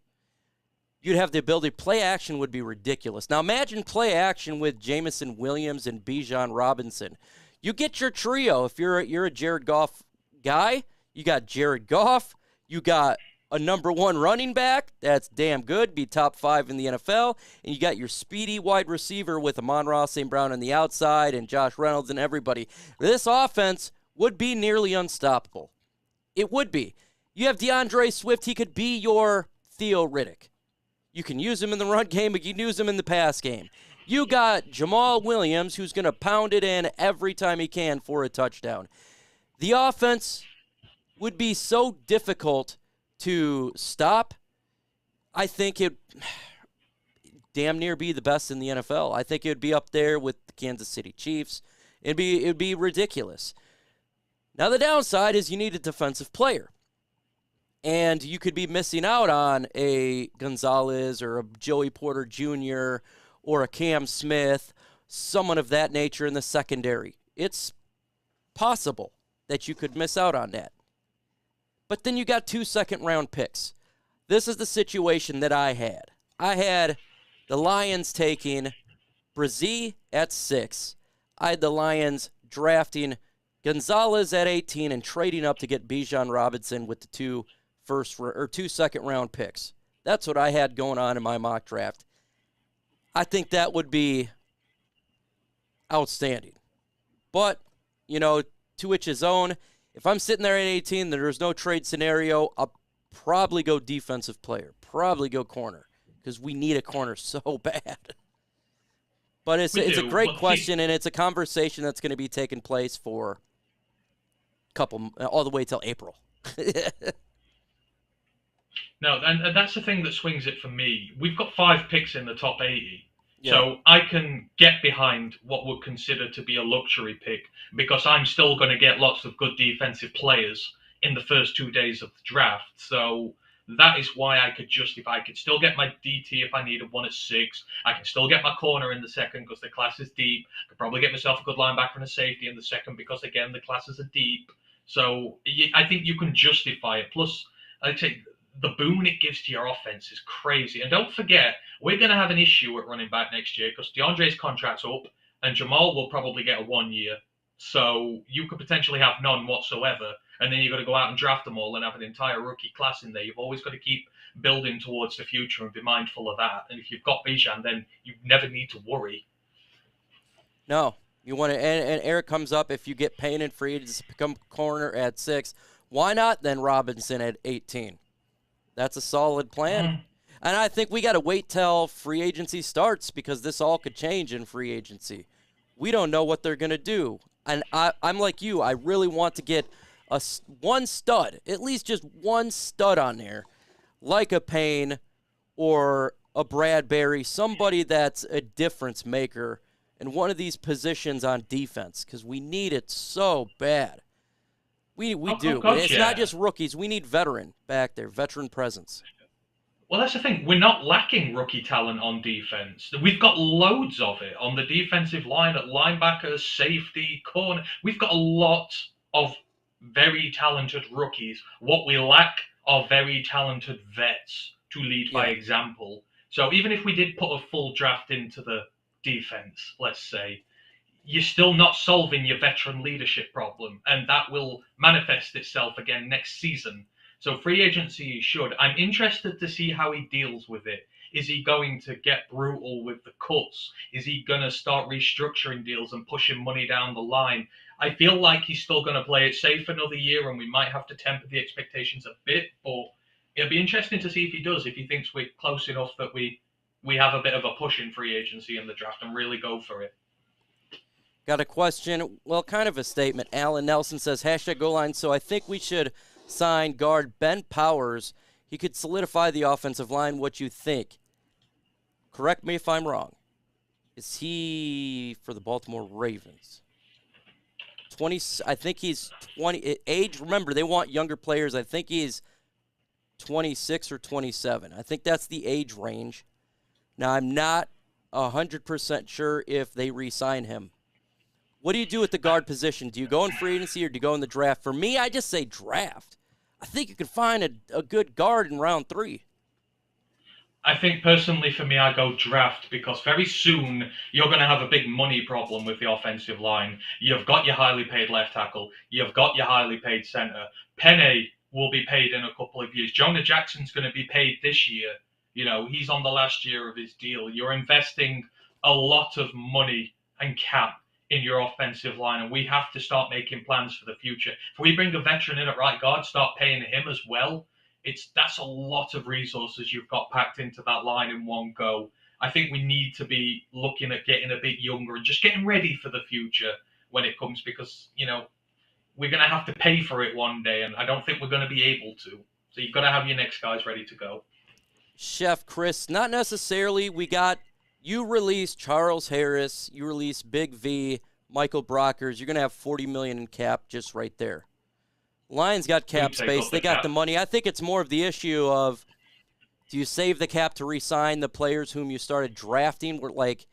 You'd have the ability. Play action would be ridiculous. Now imagine play action with Jameson Williams and Bijan Robinson. You get your trio. If you're a Jared Goff guy, you got Jared Goff. You got a number 1 running back. That's damn good. Be top 5 in the NFL. And you got your speedy wide receiver with Amon-Ra St. Brown on the outside and Josh Reynolds and everybody. This offense would be nearly unstoppable. It would be. You have DeAndre Swift. He could be your Theo Riddick. You can use him in the run game, but you can use him in the pass game. You got Jamal Williams, who's going to pound it in every time he can for a touchdown. The offense would be so difficult to stop. I think damn near be the best in the NFL. I think it would be up there with the Kansas City Chiefs. It'd be ridiculous. Now the downside is you need a defensive player. And you could be missing out on a Gonzalez or a Joey Porter Jr. or a Cam Smith, someone of that nature in the secondary. It's possible that you could miss out on that. But then you got 2 second-round picks. This is the situation that I had. I had the Lions taking Brzee at 6. I had the Lions drafting Gonzalez at 18 and trading up to get Bijan Robinson with the 2 second-round picks. That's what I had going on in my mock draft. I think that would be outstanding. But, to each his own. If I'm sitting there at 18, there's no trade scenario, I'll probably go defensive player, probably go corner, because we need a corner so bad. But it's a great question, and it's a conversation that's going to be taking place for all the way till April. No, and that's the thing that swings it for me. We've got 5 picks in the top 80. Yeah. So I can get behind what would consider to be a luxury pick because I'm still going to get lots of good defensive players in the first 2 days of the draft. So that is why I could justify. I could still get my DT if I needed one at 6. I can still get my corner in the second because the class is deep. I could probably get myself a good linebacker and a safety in the second because, again, the classes are deep. So I think you can justify it. Plus, I'd say the boon it gives to your offense is crazy. And don't forget, we're going to have an issue at running back next year because DeAndre's contract's up and Jamal will probably get a 1 year. So you could potentially have none whatsoever. And then you've got to go out and draft them all and have an entire rookie class in there. You've always got to keep building towards the future and be mindful of that. And if you've got Bijan, then you never need to worry. No. You want to, and Eric comes up, if you get Payne and free to become corner at 6, why not then Robinson at 18? That's a solid plan. And I think we got to wait till free agency starts because this all could change in free agency. We don't know what they're going to do. And I'm like you. I really want to get one stud, at least just one stud on there, like a Payne or a Bradbury, somebody that's a difference maker in one of these positions on defense because we need it so bad. We do. It's not just rookies. We need veteran back there, veteran presence. Well, that's the thing. We're not lacking rookie talent on defense. We've got loads of it on the defensive line, at linebackers, safety, corner. We've got a lot of very talented rookies. What we lack are very talented vets to lead by example. So even if we did put a full draft into the defense, let's say, you're still not solving your veteran leadership problem, and that will manifest itself again next season. So free agency should. I'm interested to see how he deals with it. Is he going to get brutal with the cuts? Is he going to start restructuring deals and pushing money down the line? I feel like he's still going to play it safe another year, and we might have to temper the expectations a bit, but it'll be interesting to see if he does, if he thinks we're close enough that we have a bit of a push in free agency in the draft and really go for it. Got a question, well, kind of a statement. Alan Nelson says, #GoLine, so I think we should sign guard Ben Powers. He could solidify the offensive line. What you think? Correct me if I'm wrong. Is he for the Baltimore Ravens? 20, I think he's 20. Age, remember, they want younger players. I think he's 26 or 27. I think that's the age range. Now, I'm not 100% sure if they re-sign him. What do you do with the guard position? Do you go in free agency or do you go in the draft? For me, I just say draft. I think you can find a good guard in round 3. I think personally for me, I go draft because very soon you're going to have a big money problem with the offensive line. You've got your highly paid left tackle. You've got your highly paid center. Penny will be paid in a couple of years. Jonah Jackson's going to be paid this year. He's on the last year of his deal. You're investing a lot of money and cap in your offensive line, and we have to start making plans for the future. If we bring a veteran in at right guard, start paying him as well, that's a lot of resources you've got packed into that line in one go. I think we need to be looking at getting a bit younger and just getting ready for the future when it comes, because we're going to have to pay for it one day, and I don't think we're going to be able to. So you've got to have your next guys ready to go. Chef Chris, not necessarily. We got You release Charles Harris, you release Big V, Michael Brockers, you're going to have $40 million in cap just right there. Lions got cap space. They got the money. I think it's more of the issue of, do you save the cap to re-sign the players whom you started drafting? We're like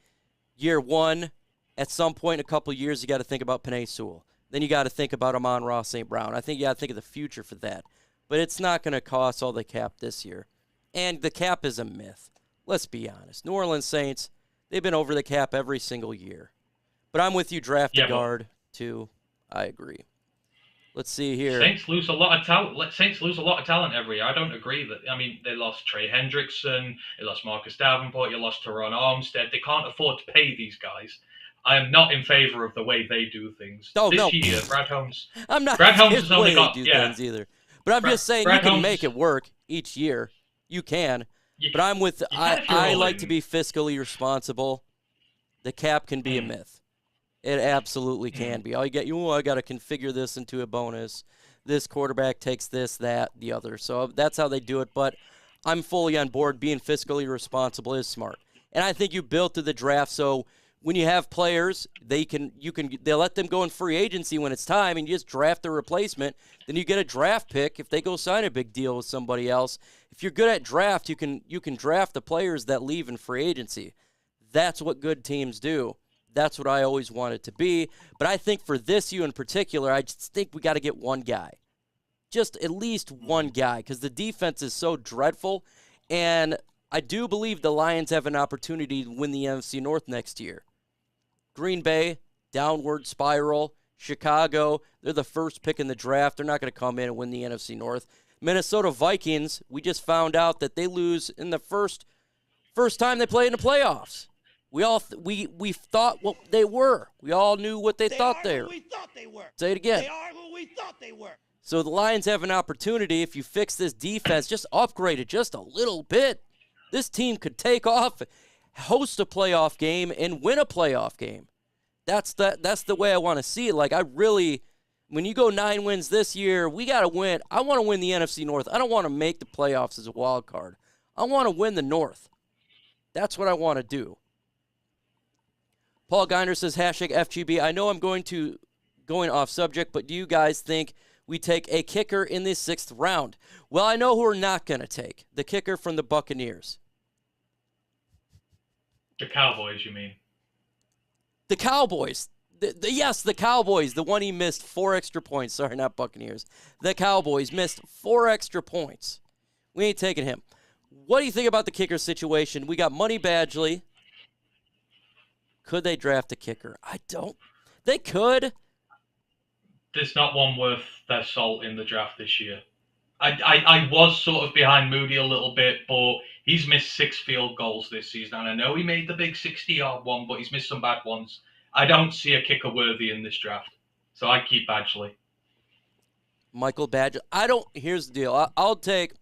year one, at some point in a couple of years, you got to think about Penei Sewell. Then you got to think about Amon-Ra St. Brown. I think you got to think of the future for that. But it's not going to cost all the cap this year. And the cap is a myth. Let's be honest. New Orleans Saints, they've been over the cap every single year. But I'm with you, draft a guard, too. I agree. Let's see here. Saints lose a lot of talent every year. I don't agree that. I mean, they lost Trey Hendrickson, they lost Marcus Davenport, you lost Teron Armstead. They can't afford to pay these guys. I am not in favor of the way they do things. This year, Brad Holmes. I'm not. Brad Holmes has only got things either. But I'm just saying, you can make it work each year. You can. But I'm with. I like to be fiscally responsible. The cap can be a myth. It absolutely can be. All you get, I got to configure this into a bonus. This quarterback takes this, that, the other. So that's how they do it. But I'm fully on board. Being fiscally responsible is smart. And I think you built to the draft so when you have players, they'll let them go in free agency when it's time, and you just draft a replacement. Then you get a draft pick if they go sign a big deal with somebody else. If you're good at draft, you can draft the players that leave in free agency. That's what good teams do. That's what I always want it to be. But I think for this year in particular, I just think we got to get one guy. Just at least one guy, because the defense is so dreadful. And I do believe the Lions have an opportunity to win the NFC North next year. Green Bay, downward spiral. Chicago, they're the first pick in the draft. They're not going to come in and win the NFC North. Minnesota Vikings, we just found out that they lose in the first time they play in the playoffs. We thought what they were. We all knew what they thought they were. We thought they were. Say it again. They are who we thought they were. So the Lions have an opportunity. If you fix this defense, just upgrade it just a little bit. This team could take off, host a playoff game, and win a playoff game. That's the way I want to see it. Like, when you go 9 wins this year, we got to win. I want to win the NFC North. I don't want to make the playoffs as a wild card. I want to win the North. That's what I want to do. Paul Geiner says, #FGB. I know I'm going off subject, but do you guys think we take a kicker in the 6th round? Well, I know who we're not going to take. The kicker from the Buccaneers. The Cowboys, you mean? The Cowboys. Yes, the Cowboys. The one he missed 4 extra points. Sorry, not Buccaneers. The Cowboys missed 4 extra points. We ain't taking him. What do you think about the kicker situation? We got Money Badgley. Could they draft a kicker? I don't. They could. There's not one worth their salt in the draft this year. I was sort of behind Moody a little bit, but he's missed 6 field goals this season. And I know he made the big 60-yard one, but he's missed some bad ones. I don't see a kicker worthy in this draft. So I keep Badgley. Michael Badgley. Here's the deal. I'll take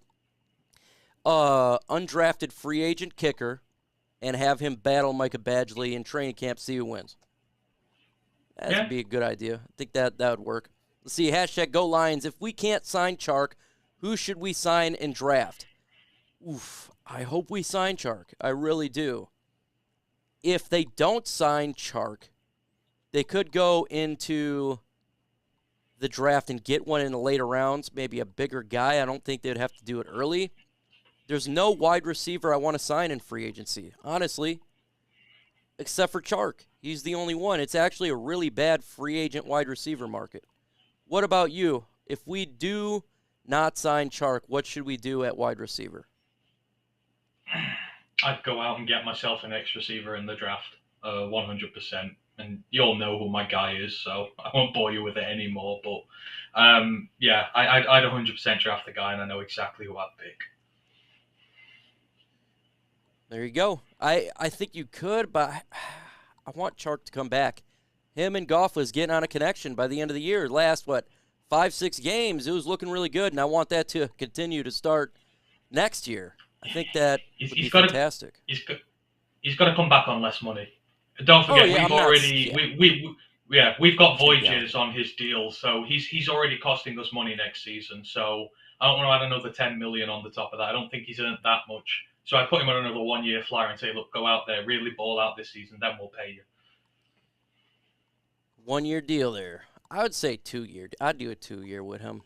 undrafted free agent kicker and have him battle Micah Badgley in training camp, see who wins. That would be a good idea. I think that would work. Let's see, #GoLions. If we can't sign Chark, who should we sign and draft? Oof, I hope we sign Chark. I really do. If they don't sign Chark, they could go into the draft and get one in the later rounds, maybe a bigger guy. I don't think they'd have to do it early. There's no wide receiver I want to sign in free agency, honestly, except for Chark. He's the only one. It's actually a really bad free agent wide receiver market. What about you? If we do not sign Chark, what should we do at wide receiver? I'd go out and get myself an ex-receiver in the draft, 100%. And you all know who my guy is, so I won't bore you with it anymore. But, I'd 100% draft the guy, and I know exactly who I'd pick. There you go. I think you could, but I want Chark to come back. Him and Goff was getting on a connection by the end of the year. Last, 5-6 games, it was looking really good, and I want that to continue to start next year. I think that would be fantastic. He's got to come back on less money. Don't forget, we've got voyages on his deal, so he's already costing us money next season. So I don't want to add another $10 million on the top of that. I don't think he's earned that much So I put him on another 1-year flyer and say, look, go out there, really ball out this season, then we'll pay you. 1-year deal there. I would say 2-year. I'd do a 2-year with him.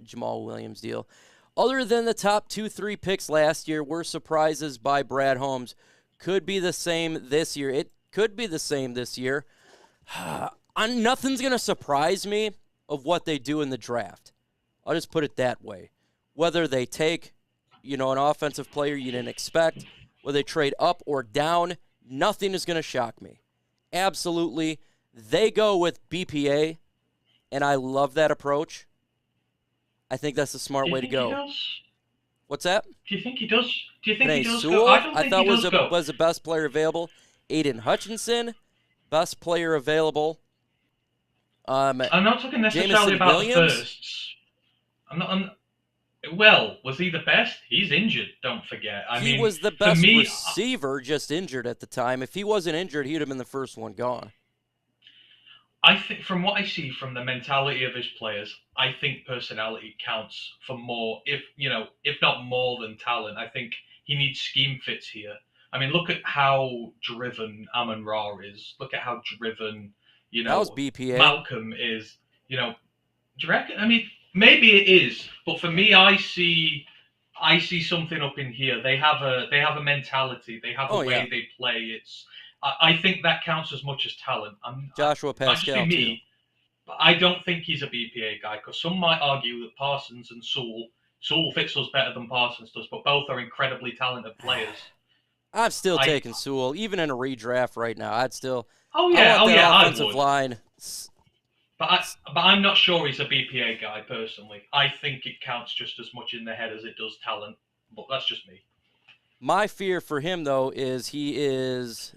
Jamal Williams deal. Other than the top 2-3 picks last year, were surprises by Brad Holmes. Could be the same this year. It could be the same this year. Nothing's going to surprise me of what they do in the draft. I'll just put it that way. Whether they take, an offensive player you didn't expect, whether they trade up or down, nothing is going to shock me. Absolutely. They go with BPA, and I love that approach. I think that's a smart way to go. What's that? Do you think he does? Do you think he does Sewell, go? I don't think thought he does go. was the best player available. Aiden Hutchinson, best player available. I'm not talking necessarily Jameson about Williams? the firsts. Well, was he the best? He's injured, don't forget. He was the best receiver, just injured at the time. If he wasn't injured, he would have been the first one gone. I think, from what I see from the mentality of his players, I think personality counts for more, if not more than talent. I think he needs scheme fits here. I mean, look at how driven Amon-Ra is. Look at how driven, that was BPA. Malcolm is. Do you reckon? I mean, maybe it is, but for me, I see something up in here. They have a mentality. They have a way they play. I think that counts as much as talent. Joshua Pascal, too. But I don't think he's a BPA guy, because some might argue that Parsons and Sewell fits us better than Parsons does, but both are incredibly talented players. I'm still taking Sewell, even in a redraft right now. I'd still. Offensive line. But I'm not sure he's a BPA guy personally. I think it counts just as much in the head as it does talent, but that's just me. My fear for him though is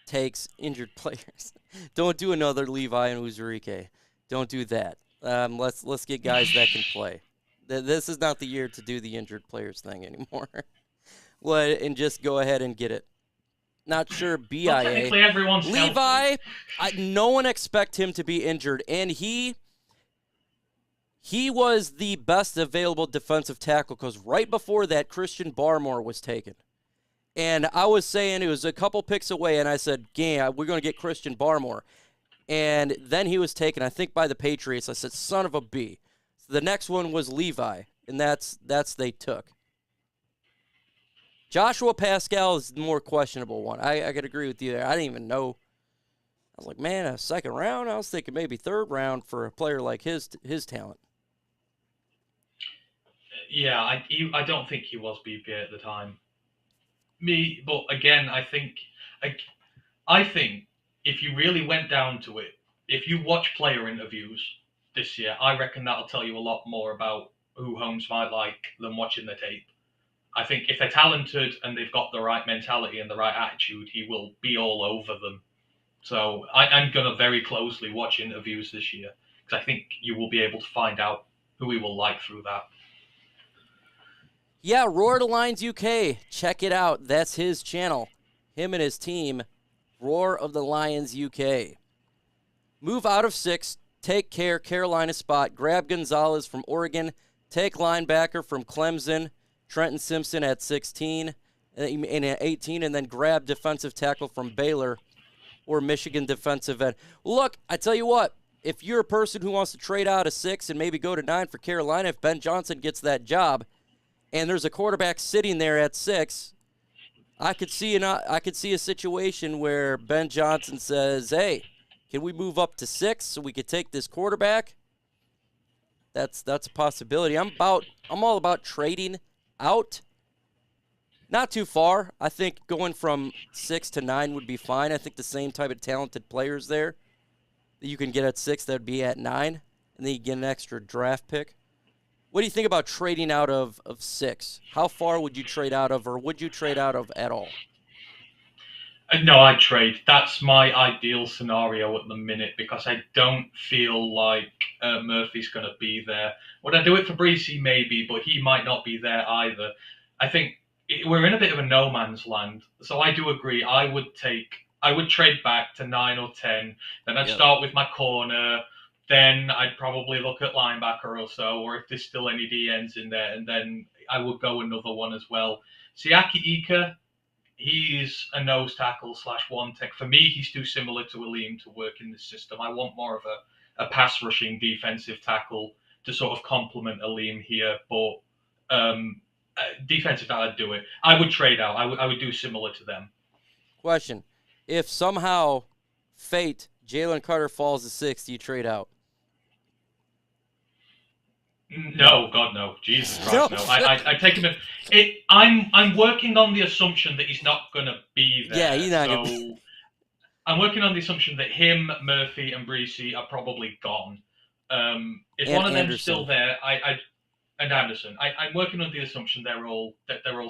takes injured players. Don't do another Levi and Uzurike. Don't do that. Let's get guys that can play. This is not the year to do the injured players thing anymore. And just go ahead and get it. Not sure BIA. Well, technically everyone's Levi, no one expect him to be injured, and he was the best available defensive tackle, because right before that, Christian Barmore was taken. And I was saying it was a couple picks away, and I said, we're going to get Christian Barmore. And then he was taken, I think, by the Patriots. I said, son of a B. So the next one was Levi, and that's they took. Joshua Pascal is the more questionable one. I could agree with you there. I didn't even know. I was like, man, a second round? I was thinking maybe third round for a player like his talent. Yeah, I don't think he was BPA at the time. But again, I think if you really went down to it, if you watch player interviews this year, I reckon that'll tell you a lot more about who Holmes might like than watching the tape. I think if they're talented and they've got the right mentality and the right attitude, he will be all over them. So I'm going to very closely watch interviews this year, because I think you will be able to find out who he will like through that. Yeah, Roar to Lions UK. Check it out. That's his channel. Him and his team, Roar of the Lions UK. Move out of 6. Take care, Carolina spot. Grab Gonzalez from Oregon. Take linebacker from Clemson. Trenton Simpson at 16 and at 18, and then grab defensive tackle from Baylor or Michigan defensive end. Look, I tell you what, if you're a person who wants to trade out of 6 and maybe go to 9 for Carolina, if Ben Johnson gets that job and there's a quarterback sitting there at 6, I could see a situation where Ben Johnson says, hey, can we move up to 6 so we could take this quarterback? That's a possibility. I'm all about trading out. Not too far. I think going from 6 to 9 would be fine. I think the same type of talented players there that you can get at 6 that would be at 9, and then you get an extra draft pick. What do you think about trading out of 6? How far would you trade out of, or would you trade out of at all? No, I'd trade. That's my ideal scenario at the minute, because I don't feel like Murphy's going to be there. Would I do it for Breesy? Maybe, but he might not be there either. I think we're in a bit of a no man's land. So I do agree. I would trade back to 9 or 10. Then I'd start with my corner. Then I'd probably look at linebacker or so, or if there's still any DNs in there, and then I would go another one as well. Siaki Ika, he's a nose tackle / one tech. For me, he's too similar to Aleem to work in this system. I want more of a pass rushing defensive tackle to sort of complement Aleem here, but defensive, I'd do it. I would trade out. I would do similar to them. Question: if somehow fate Jalen Carter falls to 6, do you trade out? No, God, no. Jesus Christ, no. I take him in. I'm working on the assumption that he's not going to be there. Yeah, he's not so going to. I'm working on the assumption that him, Murphy, and Breesy are probably gone. If And one of them's Anderson. still there, and Anderson, I'm working on the assumption they're all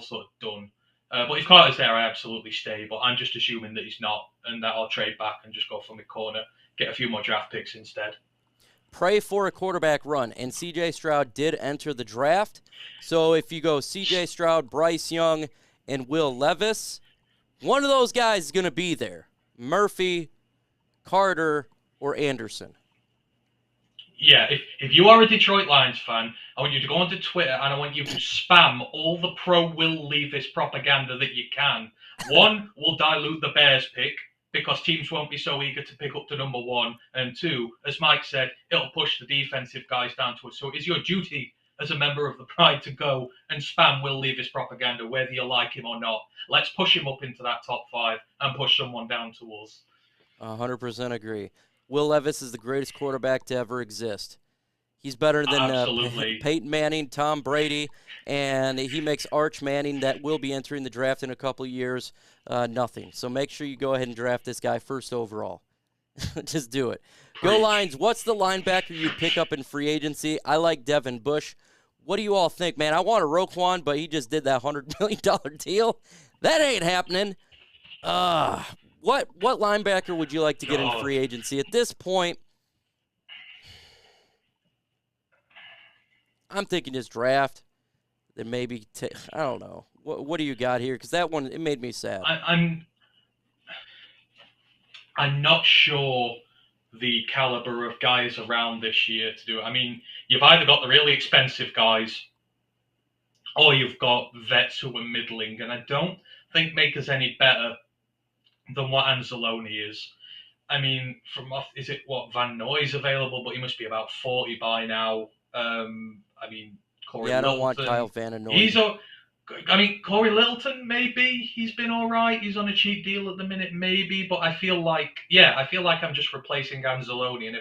sort of done. But if Carter's there, I absolutely stay. But I'm just assuming that he's not, and that I'll trade back and just go from the corner, get a few more draft picks instead. Pray for a quarterback run, and C.J. Stroud did enter the draft. So if you go C.J. Stroud, Bryce Young, and Will Levis, one of those guys is going to be there. Murphy, Carter, or Anderson. Yeah, if you are a Detroit Lions fan, I want you to go onto Twitter and I want you to spam all the pro-Will Levis propaganda that you can. One, will dilute the Bears pick, because teams won't be so eager to pick up the number 1. And 2, as Mike said, it'll push the defensive guys down to it. So it is your duty as a member of the Pride to go and spam Will Levis propaganda, whether you like him or not. Let's push him up into that top 5 and push someone down to us. 100% agree. Will Levis is the greatest quarterback to ever exist. He's better than Peyton Manning, Tom Brady, and he makes Arch Manning, that will be entering the draft in a couple of years, nothing. So make sure you go ahead and draft this guy first overall. Just do it. Go Lions. What's the linebacker you'd pick up in free agency? I like Devin Bush. What do you all think, man? I want a Roquan, but he just did that $100 million deal. That ain't happening. What linebacker would you like to get in free agency? At this point, I'm thinking just draft. Then maybe I don't know. What do you got here? Because that one, it made me sad. I'm not sure the caliber of guys around this year to do it. I mean, you've either got the really expensive guys, or you've got vets who are middling, and I don't think make us any better than what Anzalone is. I mean, is it Van Noy's available, but he must be about 40 by now. I mean, Corey Littleton. I don't want Kyle Van Noy. Corey Littleton, maybe he's been all right. He's on a cheap deal at the minute, maybe. But I feel like I'm just replacing Anzalone. And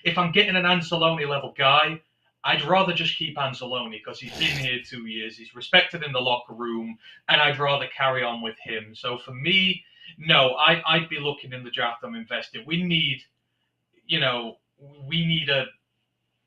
if I'm getting an Anzalone level guy, I'd rather just keep Anzalone, because he's been here 2 years. He's respected in the locker room, and I'd rather carry on with him. So for me, no, I'd be looking in the draft. I'm investing. We need a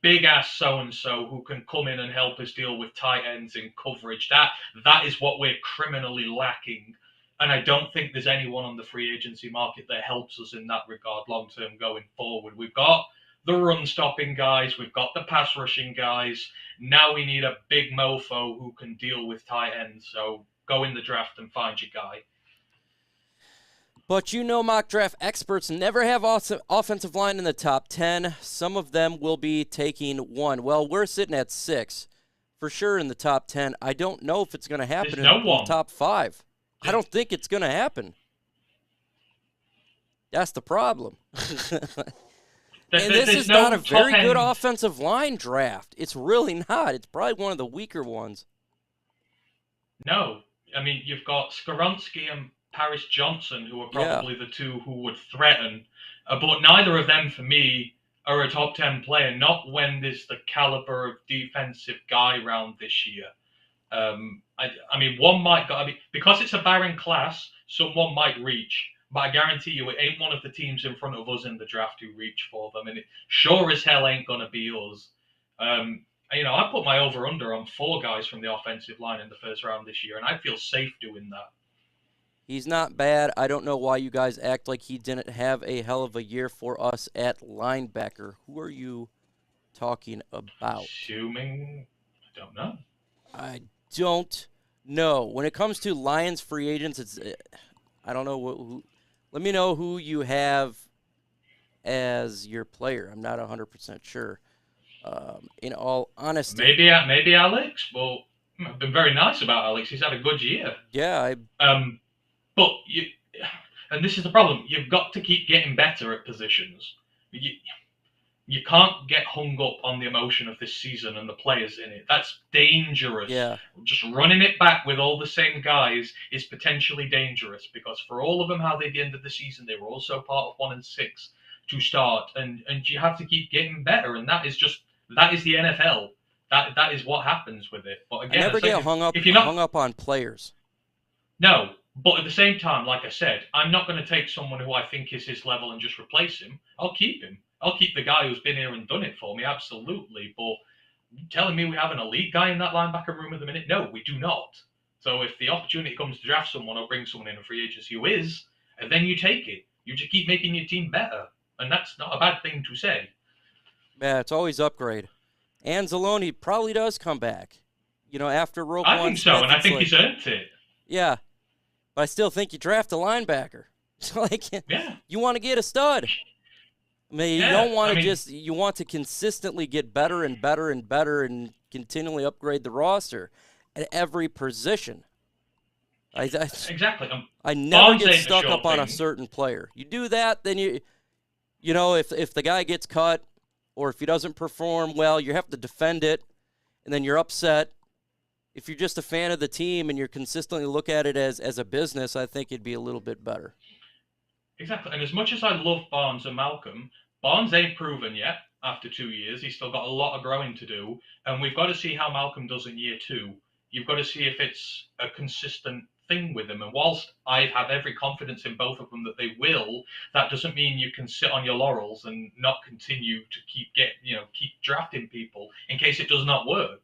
big ass so-and-so who can come in and help us deal with tight ends and coverage. That is what we're criminally lacking. And I don't think there's anyone on the free agency market that helps us in that regard long-term going forward. We've got the run-stopping guys. We've got the pass-rushing guys. Now we need a big mofo who can deal with tight ends. So go in the draft and find your guy. But mock draft experts never have offensive line in the top 10. Some of them will be taking 1. Well, we're sitting at 6. For sure in the top 10. I don't know if it's going to happen in the top 5. I don't think it's going to happen. That's the problem. And this is not a very good offensive line draft. It's really not. It's probably one of the weaker ones. No. I mean, you've got Skoronski and Paris Johnson, who are probably the two who would threaten. But neither of them, for me, are a top 10 player, not when there's the caliber of defensive guy around this year. I mean, one might go, because it's a barren class, someone might reach. But I guarantee you, it ain't one of the teams in front of us in the draft who reach for them. And it sure as hell ain't going to be us. I put my over-under on 4 guys from the offensive line in the first round this year, and I feel safe doing that. He's not bad. I don't know why you guys act like he didn't have a hell of a year for us at linebacker. Who are you talking about? Assuming, I don't know. I don't know. When it comes to Lions free agents, I don't know who. Let me know who you have as your player. I'm not 100% sure. In all honesty, maybe Alex. Well, I've been very nice about Alex. He's had a good year. Yeah, But and this is the problem. You've got to keep getting better at positions. You can't get hung up on the emotion of this season and the players in it. That's dangerous. yeah. Just running it back with all the same guys is potentially dangerous because for all of them, how they ended the season, they were also part of 1 and 6 to start, and you have to keep getting better, and that is the NFL. That is what happens with it. But I again, never get hung up on players. no, but at the same time, like I said, I'm not going to take someone who I think is his level and just replace him. I'll keep him. I'll keep the guy who's been here and done it for me, absolutely. But telling me we have an elite guy in that linebacker room at the minute? No, we do not. So if the opportunity comes to draft someone or bring someone in a free agency who is, and then you take it. You just keep making your team better. And that's not a bad thing to say. Yeah, it's always upgrade. Anzalone probably does come back. After Roquan I think so, Smith, and I it's think like, he's earned it. Yeah, but I still think you draft a linebacker. Yeah. You want to get a stud. I mean, you Yeah, don't want I to mean- you want to consistently get better and better and better and continually upgrade the roster at every position. Exactly. I never Barnes get ain't a stuck sure up on a thing. certain player. You do that, then if the guy gets cut or if he doesn't perform well, you have to defend it, and then you're upset. If you're just a fan of the team and you're consistently look at it as a business, I think it'd be a little bit better. Exactly. And as much as I love Barnes and Malcolm, Barnes ain't proven yet after 2 years. He's still got a lot of growing to do. And we've got to see how Malcolm does in year 2. You've got to see if it's a consistent thing with him. And whilst I have every confidence in both of them that they will, that doesn't mean you can sit on your laurels and not continue to keep drafting people in case it does not work.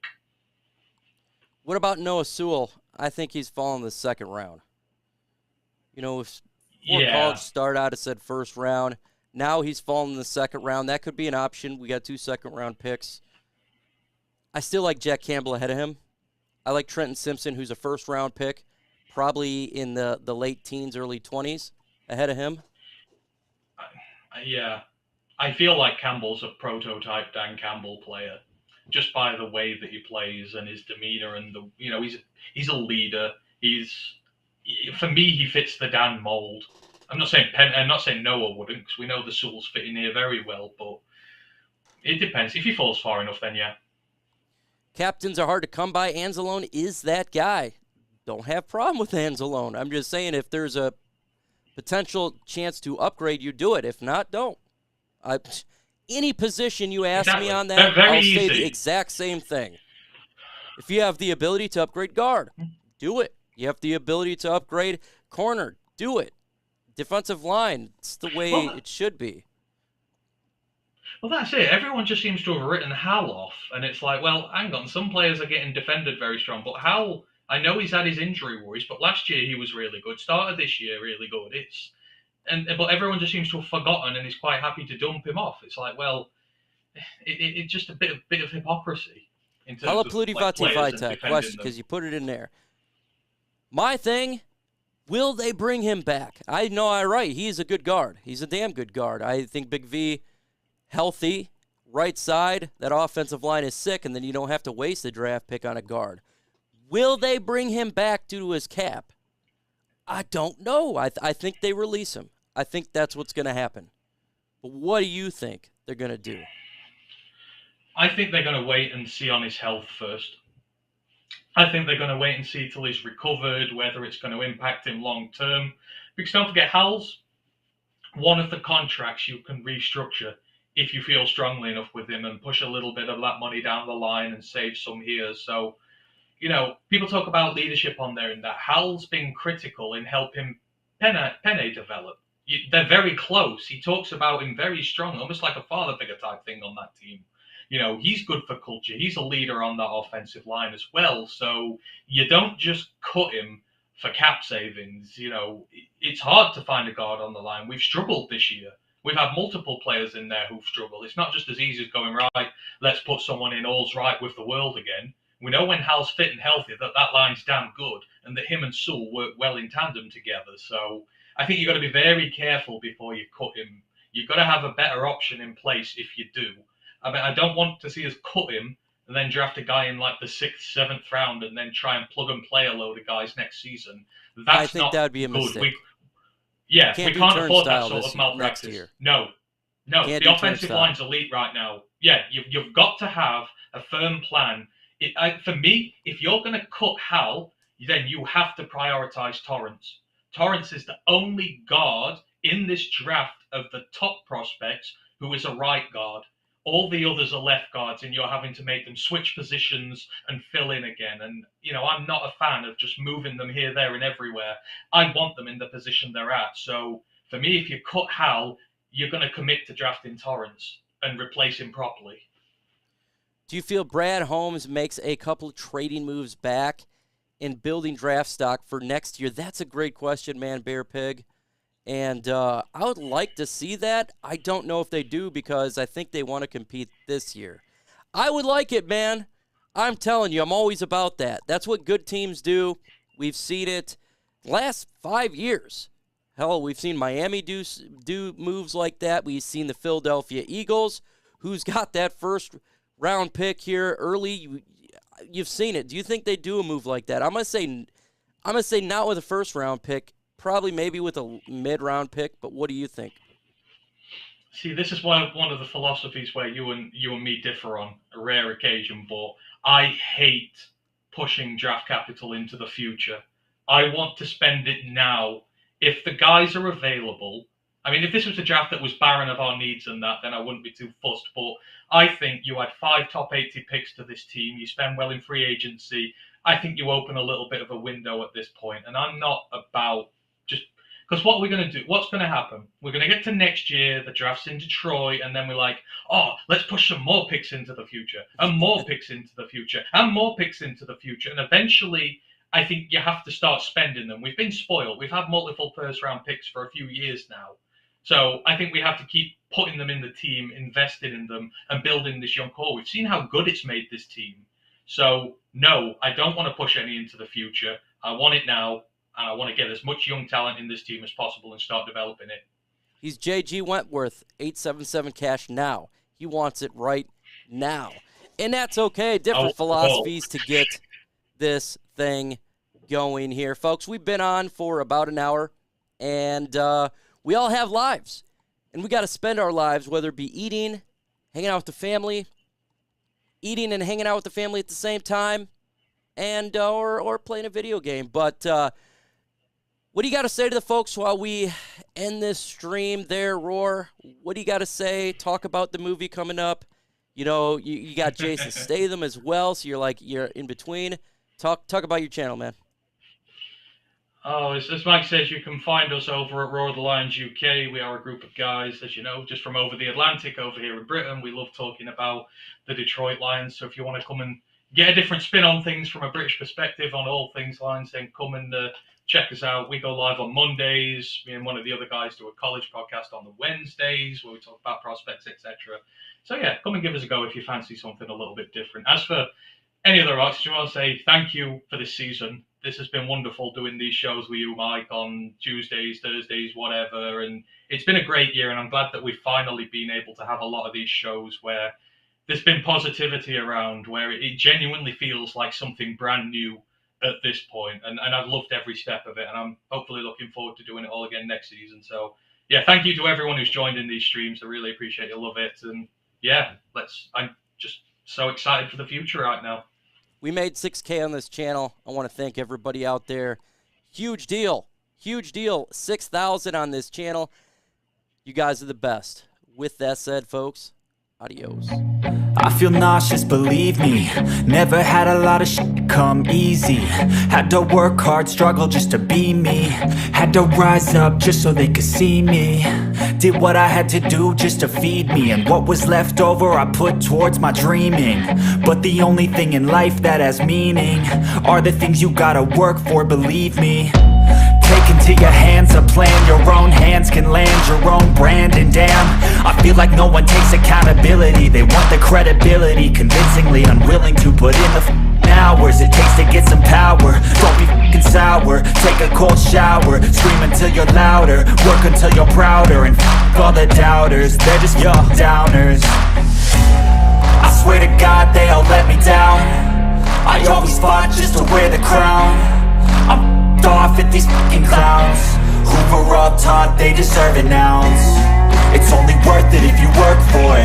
What about Noah Sewell? I think he's fallen the second round. Before college start out, it said first round. Now he's fallen in the second round. That could be an option. We got 2 second-round picks. I still like Jack Campbell ahead of him. I like Trenton Simpson, who's a first-round pick, probably in the late teens, early 20s, ahead of him. Yeah. I feel like Campbell's a prototype Dan Campbell player, just by the way that he plays and his demeanor, and he's a leader. For me, he fits the Dan mold. I'm not saying Noah wouldn't, because we know the Sewells fit in here very well, but it depends. If he falls far enough, then yeah. Captains are hard to come by. Anzalone is that guy. Don't have problem with Anzalone. I'm just saying if there's a potential chance to upgrade, you do it. If not, don't. Any position you ask me on that, Very I'll say easy. the exact same thing. If you have the ability to upgrade guard, do it. You have the ability to upgrade corner, do it. Defensive line, it's the way it should be. Well, that's it. Everyone just seems to have written Hal off, and it's like, well, hang on. Some players are getting defended very strong, but Hal, I know he's had his injury worries, but last year he was really good. Started this year really good. But everyone just seems to have forgotten and is quite happy to dump him off. It's like, well, it's just a bit of hypocrisy in terms of players and Vitek defending question, them. because you put it in there. My thing, will they bring him back? I know I'm right. He's a good guard. He's a damn good guard. I think Big V, healthy, right side, that offensive line is sick, and then you don't have to waste a draft pick on a guard. Will they bring him back due to his cap? I don't know. I think they release him. I think that's what's going to happen. But what do you think they're going to do? I think they're going to wait and see on his health first. I think they're going to wait and see till he's recovered, whether it's going to impact him long term. Because don't forget, Hal's one of the contracts you can restructure if you feel strongly enough with him and push a little bit of that money down the line and save some here. So, people talk about leadership on there, and that Hal's been critical in helping Penne develop. They're very close. He talks about him very strong, almost like a father figure type thing on that team. He's good for culture. He's a leader on that offensive line as well. So you don't just cut him for cap savings. It's hard to find a guard on the line. We've struggled this year. We've had multiple players in there who've struggled. It's not just as easy as going, right, let's put someone in all's right with the world again. We know when Hal's fit and healthy that line's damn good, and that him and Sewell work well in tandem together. So I think you've got to be very careful before you cut him. You've got to have a better option in place if you do. I mean, I don't want to see us cut him and then draft a guy in like the 6th, 7th round and then try and plug and play a load of guys next season. That's I think not that would be a good. mistake. We can't afford that sort of next malpractice. year. No, Can't the do offensive turnstile. line's elite right now. Yeah, you've got to have a firm plan. For me, if you're going to cut Hal, then you have to prioritize Torrance. Torrance is the only guard in this draft of the top prospects who is a right guard. All the others are left guards, and you're having to make them switch positions and fill in again. And, I'm not a fan of just moving them here, there, and everywhere. I want them in the position they're at. So, for me, if you cut Hal, you're going to commit to drafting Torrance and replace him properly. Do you feel Brad Holmes makes a couple of trading moves back in building draft stock for next year? That's a great question, man, Bear Pig. And I would like to see that. I don't know if they do because I think they want to compete this year. I would like it, man. I'm telling you, I'm always about that. That's what good teams do. We've seen it last 5 years. Hell, we've seen Miami do moves like that. We've seen the Philadelphia Eagles, who's got that first-round pick here early. You've seen it. Do you think they do a move like that? I'm gonna say not with a first-round pick. Probably maybe with a mid-round pick. But what do you think? See, this is one of the philosophies where you and me differ on a rare occasion. But I hate pushing draft capital into the future. I want to spend it now. If the guys are available, I mean, if this was a draft that was barren of our needs and that, then I wouldn't be too fussed. But I think you add 5 top 80 picks to this team. You spend well in free agency. I think you open a little bit of a window at this point. And I'm not about just because what we're going to do, what's going to happen? We're going to get to next year, the draft's in Detroit, and then we're like, oh, let's push some more picks into the future, and more picks into the future, and more picks into the future. And eventually, I think you have to start spending them. We've been spoiled. We've had multiple first-round picks for a few years now. So I think we have to keep putting them in the team, investing in them, and building this young core. We've seen how good it's made this team. So, no, I don't want to push any into the future. I want it now, and I want to get as much young talent in this team as possible and start developing it. He's J.G. Wentworth, 877 cash now. He wants it right now. And that's okay. Different philosophies to get this thing going here. Folks, we've been on for about an hour, and we all have lives. And we got to spend our lives, whether it be eating, hanging out with the family, eating and hanging out with the family at the same time, and or playing a video game. But what do you got to say to the folks while we end this stream there, Roar? What do you got to say? Talk about the movie coming up. You know, you got Jason Statham as well, so you're in between. Talk about your channel, man. Oh, as Mike says, you can find us over at Roar the Lions UK. We are a group of guys, as you know, just from over the Atlantic, over here in Britain. We love talking about the Detroit Lions. So if you want to come and get a different spin on things from a British perspective on all things Lions, then come and check us out. We go live on Mondays. Me and one of the other guys do a college podcast on the Wednesdays where we talk about prospects, etc. So yeah, come and give us a go if you fancy something a little bit different. As for any other artists, I want to say thank you for this season. This has been wonderful doing these shows with you, Mike, on Tuesdays, Thursdays, whatever. And it's been a great year, and I'm glad that we've finally been able to have a lot of these shows where there's been positivity around, where it genuinely feels like something brand new at this point. And I've loved every step of it, and I'm hopefully looking forward to doing it all again next season. So, yeah, thank you to everyone who's joined in these streams. I really appreciate it. Love it. And, yeah, I'm just so excited for the future right now. We made 6K on this channel. I want to thank everybody out there. Huge deal. Huge deal. 6,000 on this channel. You guys are the best. With that said, folks, adios. I feel nauseous, believe me. Never had a lot of shit come easy. Had to work hard, struggle just to be me. Had to rise up just so they could see me. Did what I had to do just to feed me. And what was left over I put towards my dreaming. But the only thing in life that has meaning are the things you gotta work for, believe me. Take into your hands a plan. Your own hands can land your own brand. And damn, I feel like no one takes accountability. They want the credibility, convincingly unwilling to put in the hours it takes to get some power. Don't be f***ing sour. Take a cold shower. Scream until you're louder. Work until you're prouder. And f*** all the doubters. They're just downers. I swear to God they all let me always fought just to wear the crown. I'm off at these fucking clowns who were all taught they deserve an ounce. It's only worth it if you work for it.